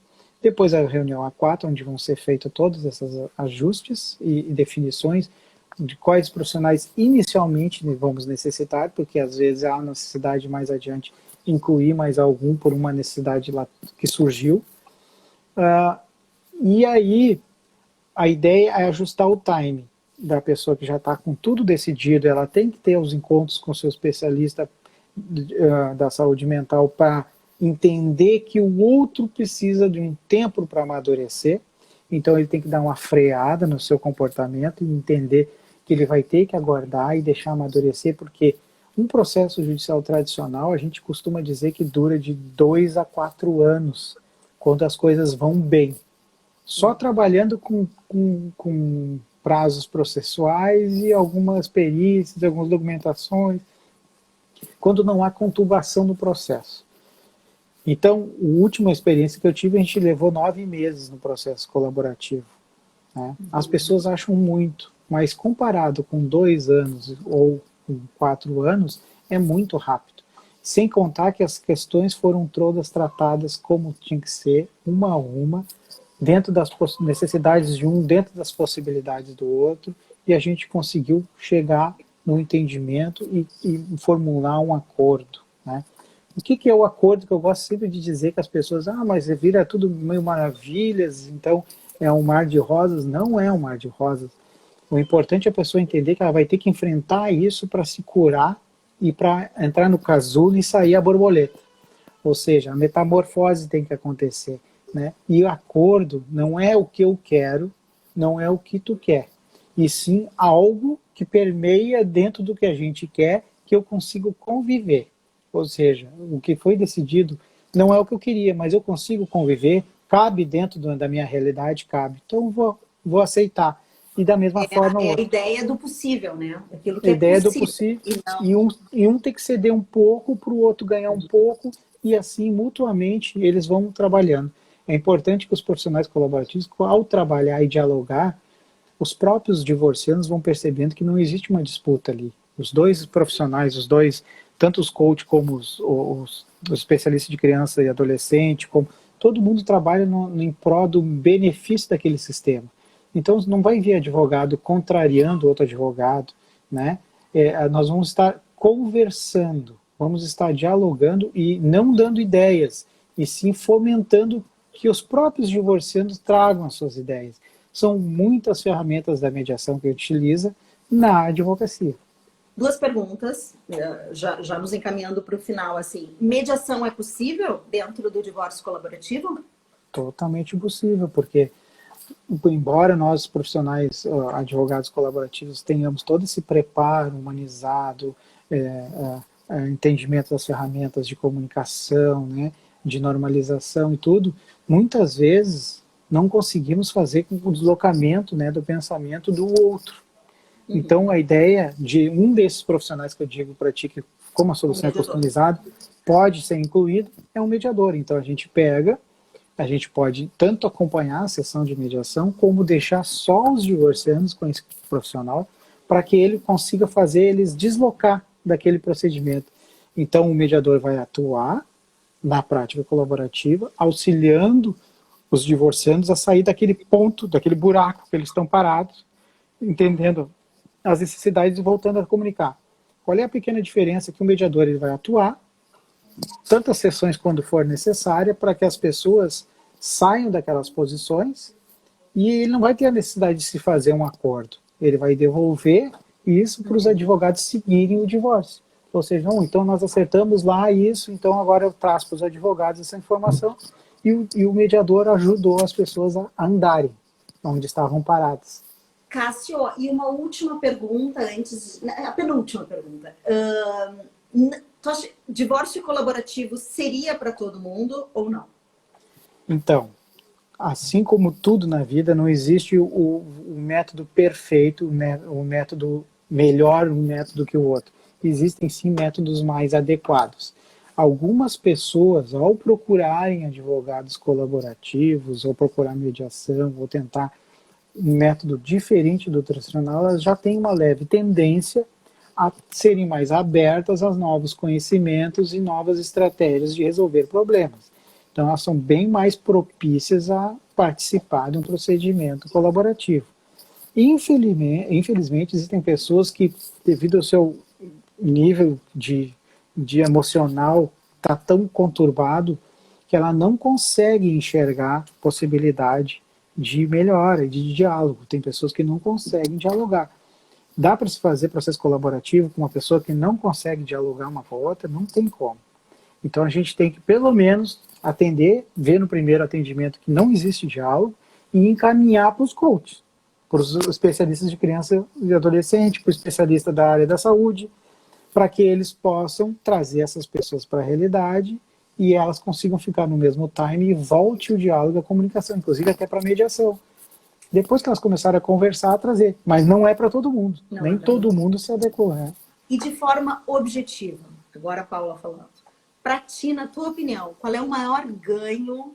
depois a reunião A4, onde vão ser feitos todos esses ajustes e definições de quais profissionais inicialmente vamos necessitar, porque às vezes há necessidade mais adiante incluir mais algum por uma necessidade lá que surgiu. E aí, a ideia é ajustar o time da pessoa que já está com tudo decidido, ela tem que ter os encontros com o seu especialista da saúde mental para entender que o outro precisa de um tempo para amadurecer, então ele tem que dar uma freada no seu comportamento e entender que ele vai ter que aguardar e deixar amadurecer, porque um processo judicial tradicional, a gente costuma dizer que dura de 2 a 4 anos, quando as coisas vão bem. Só trabalhando com prazos processuais e algumas perícias, algumas documentações, quando não há conturbação no processo. Então, a última experiência que eu tive, a gente levou 9 meses no processo colaborativo. Né? As pessoas acham muito, mas comparado com 2 anos ou com 4 anos, é muito rápido. Sem contar que as questões foram todas tratadas como tinha que ser, uma a uma, dentro das necessidades de um, dentro das possibilidades do outro, e a gente conseguiu chegar no entendimento e formular um acordo. Né? O que é o acordo? Que eu gosto sempre de dizer que as pessoas, mas vira tudo meio maravilhas, então é um mar de rosas. Não é um mar de rosas. O importante é a pessoa entender que ela vai ter que enfrentar isso para se curar e para entrar no casulo e sair a borboleta. Ou seja, a metamorfose tem que acontecer. Né? E o acordo não é o que eu quero, não é o que tu quer, e sim algo que permeia dentro do que a gente quer, que eu consigo conviver. Ou seja, o que foi decidido não é o que eu queria, mas eu consigo conviver, cabe dentro da minha realidade, cabe. Então vou aceitar. E da mesma forma... É a ideia do possível, né? Aquilo que a ideia é do possível. E um tem que ceder um pouco para o outro ganhar um pouco, e assim, mutuamente, eles vão trabalhando. É importante que os profissionais colaborativos, ao trabalhar e dialogar, os próprios divorcianos vão percebendo que não existe uma disputa ali. Os dois profissionais, tanto os coach como os especialistas de criança e adolescente, todo mundo trabalha em prol do benefício daquele sistema. Então não vai vir advogado contrariando outro advogado, né? Nós vamos estar conversando, vamos estar dialogando e não dando ideias, e sim fomentando que os próprios divorciandos tragam as suas ideias. São muitas ferramentas da mediação que a gente utiliza na advocacia. 2 perguntas, já nos encaminhando para o final. Assim, mediação é possível dentro do divórcio colaborativo? Totalmente possível, porque embora nós profissionais, advogados colaborativos, tenhamos todo esse preparo humanizado, entendimento das ferramentas de comunicação, né, de normalização e tudo, muitas vezes não conseguimos fazer com o deslocamento, né, do pensamento do outro. Então, a ideia de um desses profissionais que eu digo para ti, que como a solução é customizada, pode ser incluído, é um mediador. Então, a gente pode tanto acompanhar a sessão de mediação, como deixar só os divorcianos com esse profissional, para que ele consiga fazer eles deslocar daquele procedimento. Então, o mediador vai atuar na prática colaborativa, auxiliando os divorciandos a sair daquele ponto, daquele buraco que eles estão parados, entendendo as necessidades e voltando a comunicar. Qual é a pequena diferença? Que o mediador ele vai atuar, tantas sessões quando for necessária, para que as pessoas saiam daquelas posições, e ele não vai ter a necessidade de se fazer um acordo. Ele vai devolver isso para os advogados seguirem o divórcio. Ou seja, não, então nós acertamos lá isso, então agora eu traço para os advogados essa informação e o mediador ajudou as pessoas a andarem onde estavam paradas. Cássio, e uma última pergunta antes, a penúltima pergunta. Tu acha, divórcio colaborativo seria para todo mundo ou não? Então, assim como tudo na vida, não existe o método perfeito, o método melhor, um método que o outro. Existem sim métodos mais adequados. Algumas pessoas, ao procurarem advogados colaborativos, ou procurar mediação, ou tentar um método diferente do tradicional, elas já têm uma leve tendência a serem mais abertas aos novos conhecimentos e novas estratégias de resolver problemas. Então, elas são bem mais propícias a participar de um procedimento colaborativo. Infelizmente, existem pessoas que, devido ao seu nível de emocional está tão conturbado que ela não consegue enxergar possibilidade de melhora, de diálogo. Tem pessoas que não conseguem dialogar. Dá para se fazer processo colaborativo com uma pessoa que não consegue dialogar uma com a outra? Não tem como. Então a gente tem que, pelo menos, atender, ver no primeiro atendimento que não existe diálogo e encaminhar para os coaches, para os especialistas de criança e adolescente, para o especialista da área da saúde, para que eles possam trazer essas pessoas para a realidade e elas consigam ficar no mesmo time e volte o diálogo e a comunicação, inclusive até para a mediação. Depois que elas começarem a conversar, a trazer. Mas não é para todo mundo. Não Nem todo mundo se adequa. Né? E de forma objetiva, agora a Paula falando, para ti, na tua opinião, qual é o maior ganho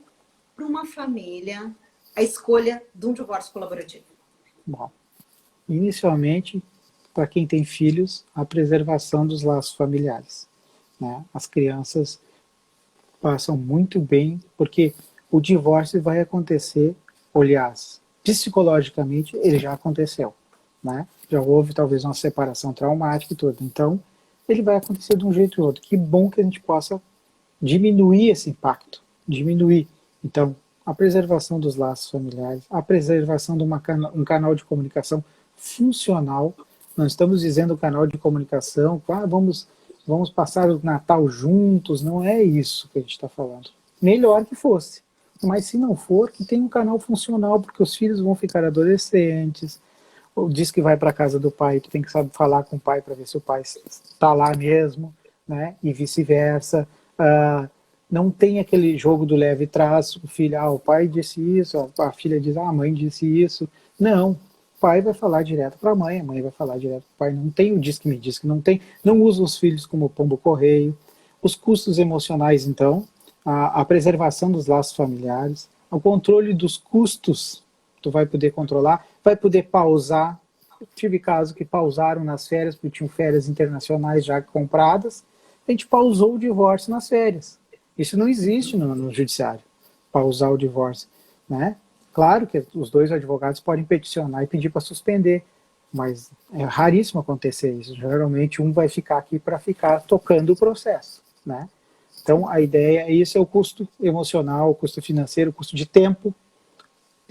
para uma família a escolha de um divórcio colaborativo? Bom, inicialmente, para quem tem filhos, a preservação dos laços familiares. Né? As crianças passam muito bem, porque o divórcio vai acontecer, aliás, psicologicamente ele já aconteceu. Né? Já houve talvez uma separação traumática e tudo. Então, ele vai acontecer de um jeito ou outro. Que bom que a gente possa diminuir esse impacto, diminuir. Então, a preservação dos laços familiares, a preservação de um canal de comunicação funcional. Não estamos dizendo canal de comunicação, vamos passar o Natal juntos, não é isso que a gente está falando. Melhor que fosse. Mas se não for, que tenha um canal funcional, porque os filhos vão ficar adolescentes, ou diz que vai para a casa do pai, tu tem que saber falar com o pai para ver se o pai está lá mesmo, né? E vice-versa. Não tem aquele jogo do leve e traz, o filho, o pai disse isso, a filha diz, a mãe disse isso. Não, o pai vai falar direto para a mãe vai falar direto para o pai. Não tem o diz que me diz que não tem, não usa os filhos como pombo correio. Os custos emocionais, então, a preservação dos laços familiares, o controle dos custos, tu vai poder controlar, vai poder pausar. Eu tive casos que pausaram nas férias, porque tinham férias internacionais já compradas, a gente pausou o divórcio nas férias. Isso não existe no judiciário, pausar o divórcio. Né? Claro que os dois advogados podem peticionar e pedir para suspender, mas é raríssimo acontecer isso. Geralmente um vai ficar aqui para ficar tocando o processo. Né? Então a ideia é isso, é o custo emocional, o custo financeiro, o custo de tempo.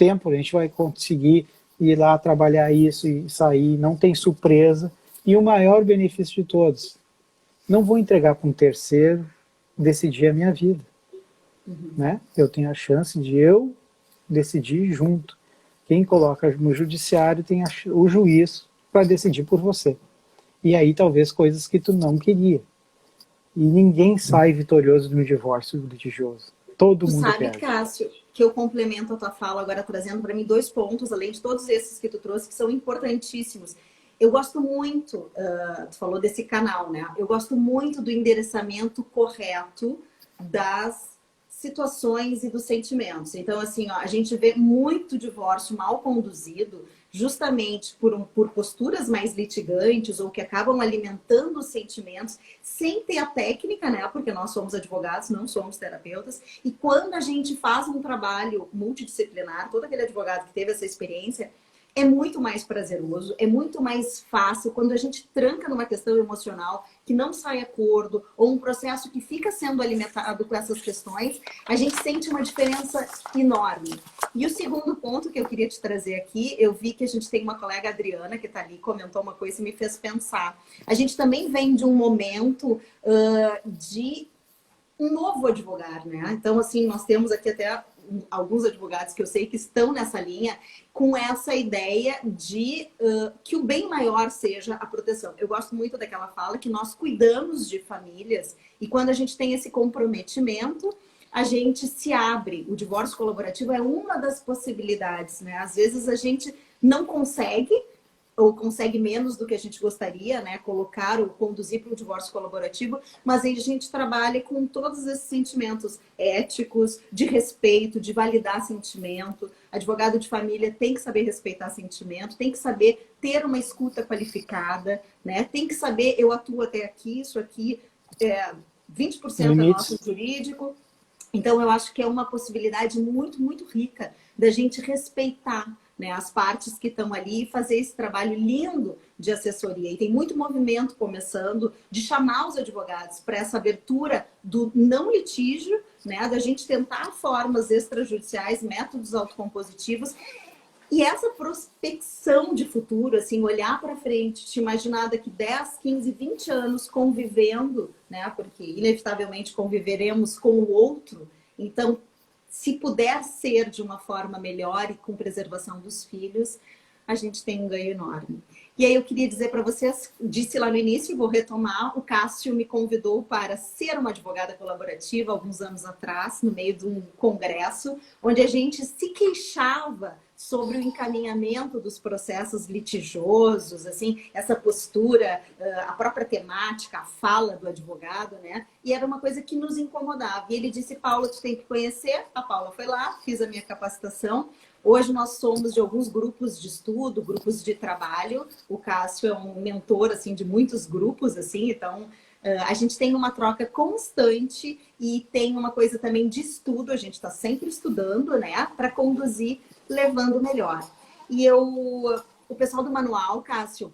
A gente vai conseguir ir lá trabalhar isso e sair, não tem surpresa. E o maior benefício de todos, não vou entregar para um terceiro decidir a minha vida. Né? Eu tenho a chance de eu decidir junto. Quem coloca no judiciário tem o juiz para decidir por você. E aí talvez coisas que tu não queria. E ninguém sai vitorioso de um divórcio litigioso. Todo mundo perde. Tu sabe, Cássio, que eu complemento a tua fala agora trazendo para mim 2 pontos, além de todos esses que tu trouxe, que são importantíssimos. Eu gosto muito, tu falou desse canal, né? Eu gosto muito do endereçamento correto das situações e dos sentimentos. Então, assim, a gente vê muito divórcio mal conduzido justamente por posturas mais litigantes ou que acabam alimentando os sentimentos sem ter a técnica, né? Porque nós somos advogados, não somos terapeutas. E quando a gente faz um trabalho multidisciplinar, todo aquele advogado que teve essa experiência, é muito mais prazeroso, é muito mais fácil quando a gente tranca numa questão emocional que não sai acordo ou um processo que fica sendo alimentado com essas questões, a gente sente uma diferença enorme. E o segundo ponto que eu queria te trazer aqui, eu vi que a gente tem uma colega, Adriana, que está ali, comentou uma coisa e me fez pensar. A gente também vem de um momento de um novo advogado, né? Então, assim, nós temos aqui até alguns advogados que eu sei que estão nessa linha com essa ideia de que o bem maior seja a proteção. Eu gosto muito daquela fala que nós cuidamos de famílias e quando a gente tem esse comprometimento, a gente se abre. O divórcio colaborativo é uma das possibilidades, né? Às vezes a gente não consegue ou consegue menos do que a gente gostaria, né? Colocar ou conduzir para o divórcio colaborativo, mas aí a gente trabalha com todos esses sentimentos éticos, de respeito, de validar sentimento. Advogado de família tem que saber respeitar sentimento, tem que saber ter uma escuta qualificada, né? Tem que saber, eu atuo até aqui, isso aqui é 20% é nosso jurídico. Então, eu acho que é uma possibilidade muito, muito rica da gente respeitar, né, as partes que estão ali e fazer esse trabalho lindo de assessoria. E tem muito movimento começando de chamar os advogados para essa abertura do não litígio, né, da gente tentar formas extrajudiciais, métodos autocompositivos. E essa prospecção de futuro, assim, olhar para frente, te imaginar daqui 10, 15, 20 anos convivendo, né? Porque inevitavelmente conviveremos com o outro. Então, se puder ser de uma forma melhor e com preservação dos filhos, a gente tem um ganho enorme. E aí eu queria dizer para vocês, disse lá no início, e vou retomar, o Cássio me convidou para ser uma advogada colaborativa alguns anos atrás, no meio de um congresso, onde a gente se queixava sobre o encaminhamento dos processos litigiosos, assim, essa postura, a própria temática, a fala do advogado, né? E era uma coisa que nos incomodava. E ele disse, Paula, tu tem que conhecer. A Paula foi lá, fiz a minha capacitação. Hoje nós somos de alguns grupos de estudo, grupos de trabalho. O Cássio é um mentor, assim, de muitos grupos, assim, então a gente tem uma troca constante e tem uma coisa também de estudo, a gente está sempre estudando, né, para conduzir levando melhor. E o pessoal do manual, Cássio,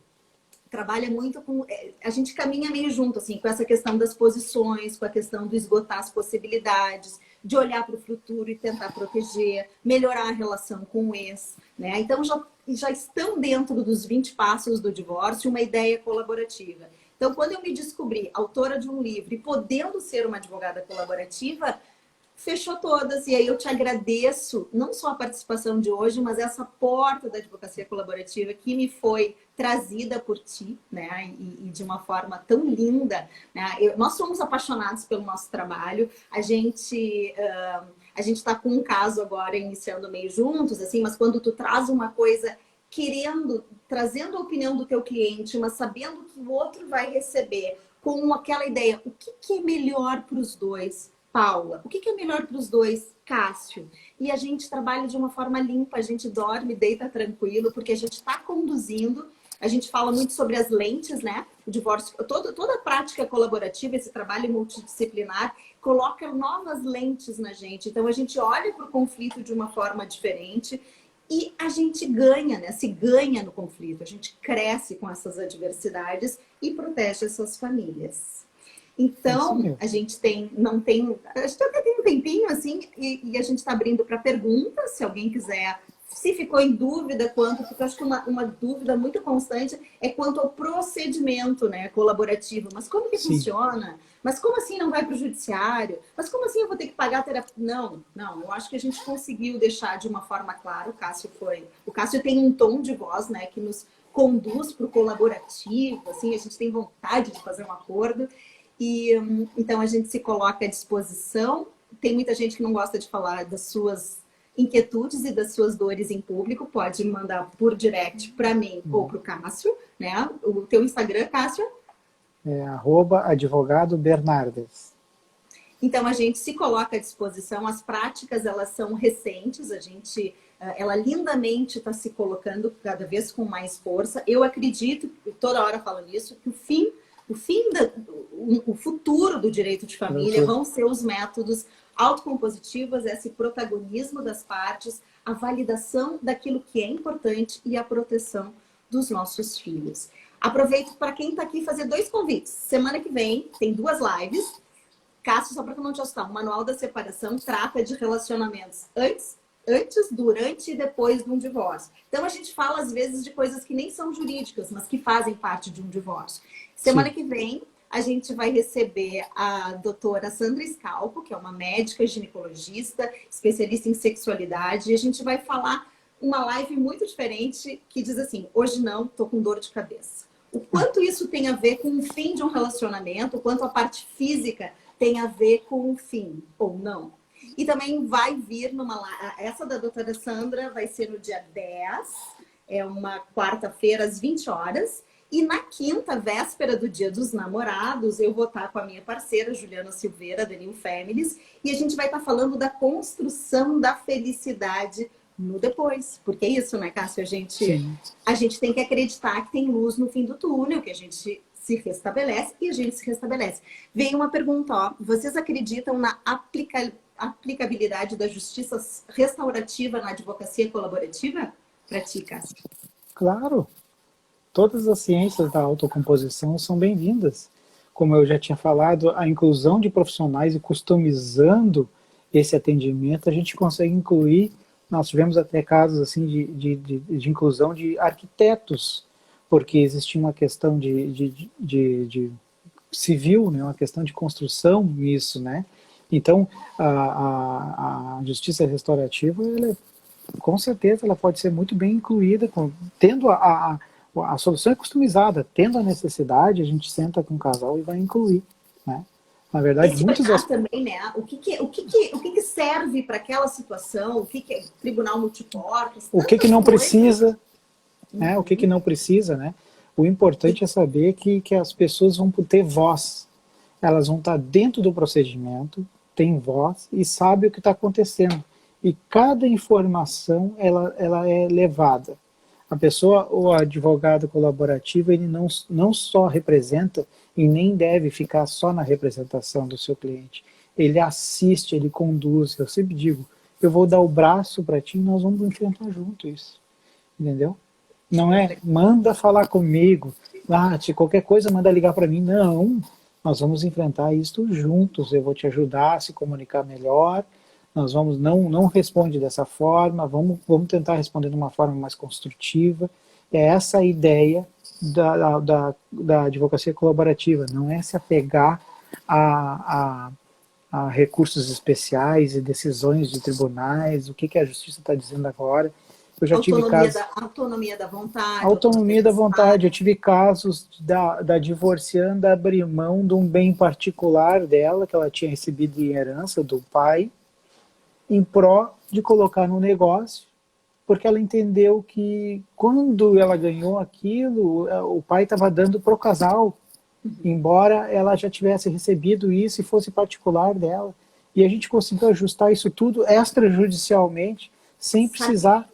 trabalha muito com... A gente caminha meio junto, assim, com essa questão das posições, com a questão do esgotar as possibilidades, de olhar para o futuro e tentar proteger, melhorar a relação com o ex, né? Então, já estão dentro dos 20 passos do divórcio uma ideia colaborativa. Então, quando eu me descobri autora de um livro e podendo ser uma advogada colaborativa, fechou todas. E aí eu te agradeço, não só a participação de hoje, mas essa porta da advocacia colaborativa que me foi trazida por ti, né? E de uma forma tão linda, né? Nós somos apaixonados pelo nosso trabalho. A gente está com um caso agora iniciando meio juntos, assim, mas quando tu traz uma coisa trazendo a opinião do teu cliente, mas sabendo que o outro vai receber com aquela ideia, o que é melhor para os dois? Paula, o que é melhor para os dois, Cássio? E a gente trabalha de uma forma limpa, a gente dorme, deita tranquilo, porque a gente está conduzindo, a gente fala muito sobre as lentes, né? O divórcio, toda a prática colaborativa, esse trabalho multidisciplinar, coloca novas lentes na gente. Então a gente olha para o conflito de uma forma diferente e a gente ganha, né? Se ganha no conflito, a gente cresce com essas adversidades e protege essas famílias. Então, a gente a gente até tem um tempinho, assim, e a gente está abrindo para perguntas, se alguém quiser, se ficou em dúvida porque eu acho que uma dúvida muito constante é quanto ao procedimento, né, colaborativo. Mas como que funciona? Mas como assim não vai para o judiciário? Mas como assim eu vou ter que pagar a terapia? Não, eu acho que a gente conseguiu deixar de uma forma clara, o Cássio tem um tom de voz, né, que nos conduz para o colaborativo, assim, a gente tem vontade de fazer um acordo. E então a gente se coloca à disposição. Tem muita gente que não gosta de falar das suas inquietudes e das suas dores em público. Pode mandar por direct para mim ou para o Cássio, né? O teu Instagram, Cássio? É @advogado Bernardes. Então a gente se coloca à disposição. As práticas, elas são recentes. Ela lindamente está se colocando cada vez com mais força. Eu acredito, toda hora falo isso, que o futuro do direito de família vão ser os métodos autocompositivos, esse protagonismo das partes, a validação daquilo que é importante e a proteção dos nossos filhos. Aproveito para quem está aqui fazer 2 convites. Semana que vem tem 2 lives. Cássio, só para não te assustar, o Manual da Separação trata de relacionamentos antes antes, durante e depois de um divórcio. Então, a gente fala, às vezes, de coisas que nem são jurídicas, mas que fazem parte de um divórcio. Semana Sim. que vem, a gente vai receber a doutora Sandra Scalpo, que é uma médica ginecologista, especialista em sexualidade, e a gente vai falar uma live muito diferente que diz assim, hoje não, tô com dor de cabeça. O quanto isso tem a ver com o fim de um relacionamento, o quanto a parte física tem a ver com o fim, ou não. E também vai vir essa da doutora Sandra vai ser no dia 10, é uma quarta-feira, às 20 horas. E na quinta, véspera do Dia dos Namorados, eu vou estar com a minha parceira, Juliana Silveira, da New Families, e a gente vai estar falando da construção da felicidade no depois. Porque é isso, né, Cássio? A gente tem que acreditar que tem luz no fim do túnel, que a gente se restabelece e a gente se restabelece. Veio uma pergunta, ó, vocês acreditam na aplicabilidade da justiça restaurativa na advocacia colaborativa? Pra ti, Cássio. Claro. Todas as ciências da autocomposição são bem-vindas. Como eu já tinha falado, a inclusão de profissionais e customizando esse atendimento, a gente consegue incluir, nós tivemos até casos assim de inclusão de arquitetos, porque existia uma questão de civil, né, uma questão de construção nisso, né? Então, a justiça restaurativa, ela, com certeza, ela pode ser muito bem incluída, tendo a solução é customizada, tendo a necessidade, a gente senta com o casal e vai incluir, né? Na verdade, muitos também, né? O que serve para aquela situação? O que é tribunal multiportas? O que não precisa, né? O que não precisa, né? O importante é saber que as pessoas vão ter voz. Elas vão estar dentro do procedimento, têm voz e sabem o que está acontecendo. E cada informação, ela é levada. A pessoa, o advogado colaborativo, ele não só representa e nem deve ficar só na representação do seu cliente. Ele assiste, ele conduz. Eu sempre digo, eu vou dar o braço para ti e nós vamos enfrentar junto isso. Entendeu? Não é, manda falar comigo, qualquer coisa manda ligar para mim. Não, nós vamos enfrentar isso juntos. Eu vou te ajudar a se comunicar melhor. Nós vamos, não responde dessa forma, vamos tentar responder de uma forma mais construtiva. É essa a ideia da advocacia colaborativa, não é se apegar a recursos especiais e decisões de tribunais, o que a justiça está dizendo agora. Eu já tive casos... Autonomia da vontade. Autonomia da vontade. Eu tive casos da divorcianda abrir mão de um bem particular dela, que ela tinha recebido em herança do pai, em pró de colocar no negócio, porque ela entendeu que quando ela ganhou aquilo, o pai estava dando para o casal, embora ela já tivesse recebido isso e fosse particular dela. E a gente conseguiu ajustar isso tudo extrajudicialmente, sem precisar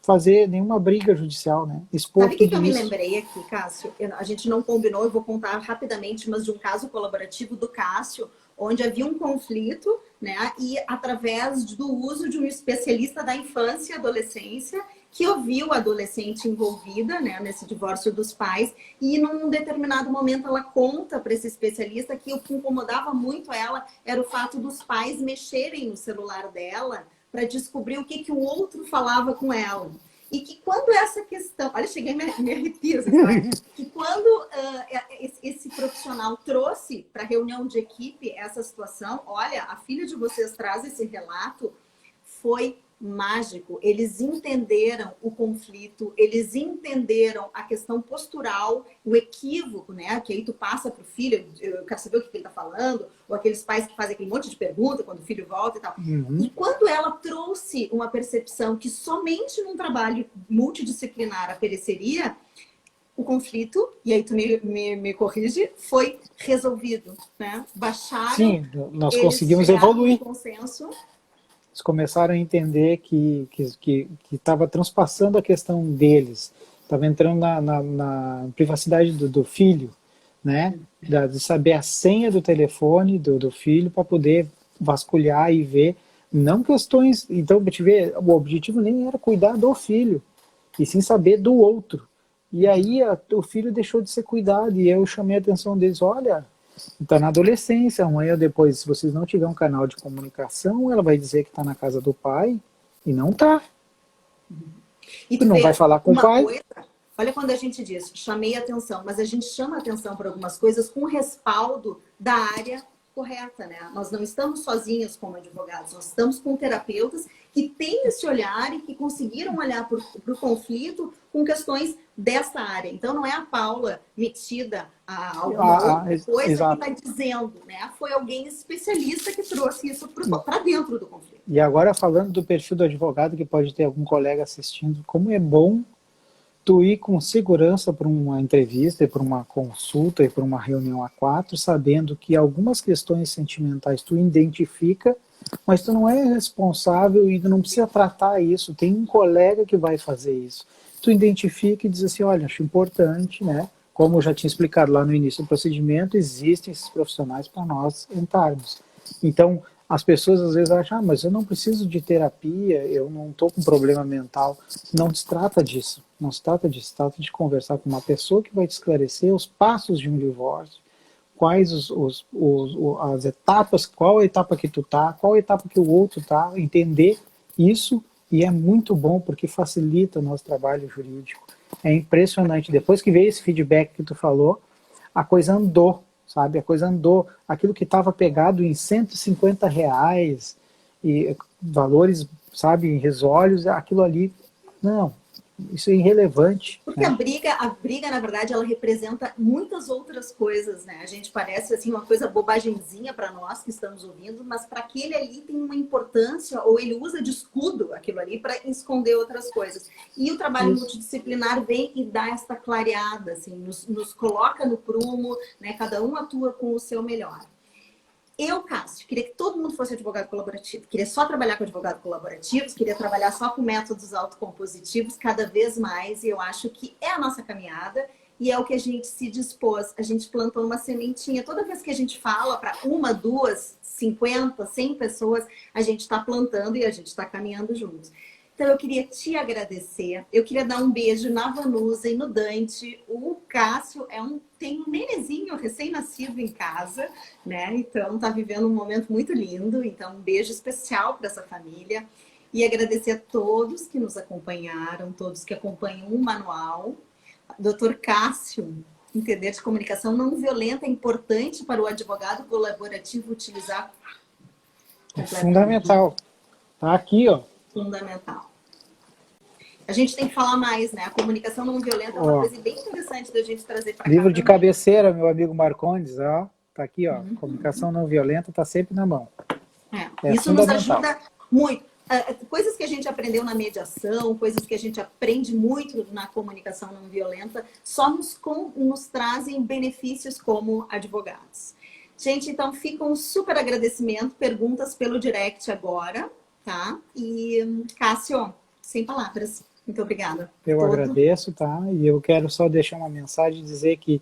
fazer nenhuma briga judicial, né? Expor. Sabe o que eu me lembrei aqui, Cássio? A gente não combinou, eu vou contar rapidamente, mas de um caso colaborativo do Cássio, onde havia um conflito, né? E através do uso de um especialista da infância e adolescência, que ouviu a adolescente envolvida, né, nesse divórcio dos pais, e num determinado momento ela conta para esse especialista que o que incomodava muito ela era o fato dos pais mexerem no celular dela para descobrir o que o outro falava com ela. E que quando essa questão... Olha, cheguei a me arrepiar. Que quando esse profissional trouxe para a reunião de equipe essa situação, olha, a filha de vocês traz esse relato, foi mágico. Eles entenderam o conflito, eles entenderam a questão postural, o equívoco, né? Que aí tu passa para o filho, eu quero saber o que ele está falando, ou aqueles pais que fazem aquele monte de pergunta quando o filho volta e tal. Uhum. E quando ela trouxe uma percepção que somente num trabalho multidisciplinar apareceria, o conflito, e aí tu me corrige, foi resolvido, né? Baixaram. Sim, nós conseguimos evoluir. Consenso. Eles começaram a entender que estava transpassando a questão deles, estava entrando na privacidade do filho, né? De saber a senha do telefone do filho para poder vasculhar e ver, não questões... Então, o objetivo nem era cuidar do filho, e sim saber do outro. E aí o filho deixou de ser cuidado, e eu chamei a atenção deles, olha... Está na adolescência, amanhã ou depois, se vocês não tiverem um canal de comunicação, ela vai dizer que está na casa do pai, E não tá. E Tu não vai falar com o pai. Olha quando a gente diz, chamei atenção, mas a gente chama atenção para algumas coisas com respaldo da área correta, né? Nós não estamos sozinhos como advogados, nós estamos com terapeutas que têm esse olhar e que conseguiram olhar para o conflito com questões dessa área. Então, não é a Paula metida a alguma outra coisa exato. que está dizendo, né? Foi alguém especialista que trouxe isso para dentro do conflito. E agora, falando do perfil do advogado, que pode ter algum colega assistindo, como é bom tu ir com segurança para uma entrevista, para uma consulta e para uma reunião a quatro, sabendo que algumas questões sentimentais tu identifica, mas tu não é responsável e tu não precisa tratar isso. Tem um colega que vai fazer isso. Tu identifica e diz assim, olha, acho importante, né? Como eu já tinha explicado lá no início do procedimento, existem esses profissionais para nós entrarmos. Então, as pessoas às vezes acham, mas eu não preciso de terapia, eu não estou com problema mental. Não se trata disso. Não se trata disso. Se trata de conversar com uma pessoa que vai te esclarecer os passos de um divórcio, quais as etapas, qual a etapa que tu tá, qual a etapa que o outro tá, entender isso, e é muito bom porque facilita o nosso trabalho jurídico. É impressionante. Depois que veio esse feedback que tu falou, a coisa andou. Sabe, a coisa andou, aquilo que estava pegado em R$ 150 e valores, sabe, irrisórios, aquilo ali, não, isso é irrelevante. Porque né? a briga, na verdade, ela representa muitas outras coisas, né? A gente parece assim uma coisa bobagenzinha para nós que estamos ouvindo, mas para aquele ali tem uma importância, ou ele usa de escudo aquilo ali para esconder outras coisas. E o trabalho multidisciplinar vem e dá esta clareada, assim, nos coloca no prumo, né? Cada um atua com o seu melhor. Eu, Cássio, queria que todo mundo fosse advogado colaborativo. Queria só trabalhar com advogados colaborativos, queria trabalhar só com métodos autocompositivos cada vez mais. E eu acho que é a nossa caminhada e é o que a gente se dispôs. A gente plantou uma sementinha. Toda vez que a gente fala para 1, 2, 50, 100 pessoas, a gente está plantando e a gente está caminhando juntos. Então, eu queria te agradecer. Eu queria dar um beijo na Vanusa e no Dante. O Cássio tem um nenezinho recém-nascido em casa, né? Então, está vivendo um momento muito lindo. Então, um beijo especial para essa família. E agradecer a todos que nos acompanharam, todos que acompanham o manual. Dr. Cássio, entender de comunicação não violenta é importante para o advogado colaborativo utilizar. É fundamental. Tá aqui, ó. Fundamental. A gente tem que falar mais, né? A comunicação não violenta é uma coisa bem interessante da gente trazer para cá. Livro de cabeceira, meu amigo Marcondes, ó. Tá aqui, ó. Comunicação não violenta tá sempre na mão. Isso nos ajuda muito. Coisas que a gente aprendeu na mediação, coisas que a gente aprende muito na comunicação não violenta, só nos trazem benefícios como advogados. Gente, então fica um super agradecimento. Perguntas pelo direct agora. Tá? E, Cássio, sem palavras. Muito obrigada. Eu agradeço, tá? E eu quero só deixar uma mensagem e dizer que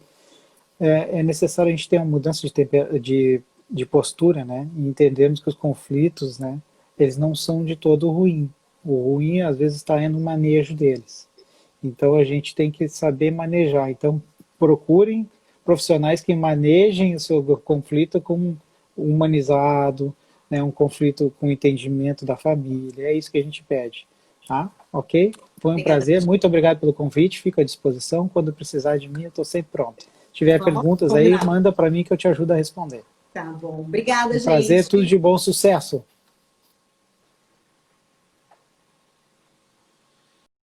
é necessário a gente ter uma mudança de postura, né? E entendermos que os conflitos, né? Eles não são de todo ruim. O ruim, às vezes, está no manejo deles. Então, a gente tem que saber manejar. Então, procurem profissionais que manejem o seu conflito como humanizado, né, um conflito com entendimento da família, é isso que a gente pede, tá? Ok? Foi um prazer, muito obrigado pelo convite, fico à disposição, quando precisar de mim eu estou sempre pronto. Se tiver perguntas aí, manda para mim que eu te ajudo a responder. Tá bom, obrigada, gente. Prazer, tudo de bom, sucesso!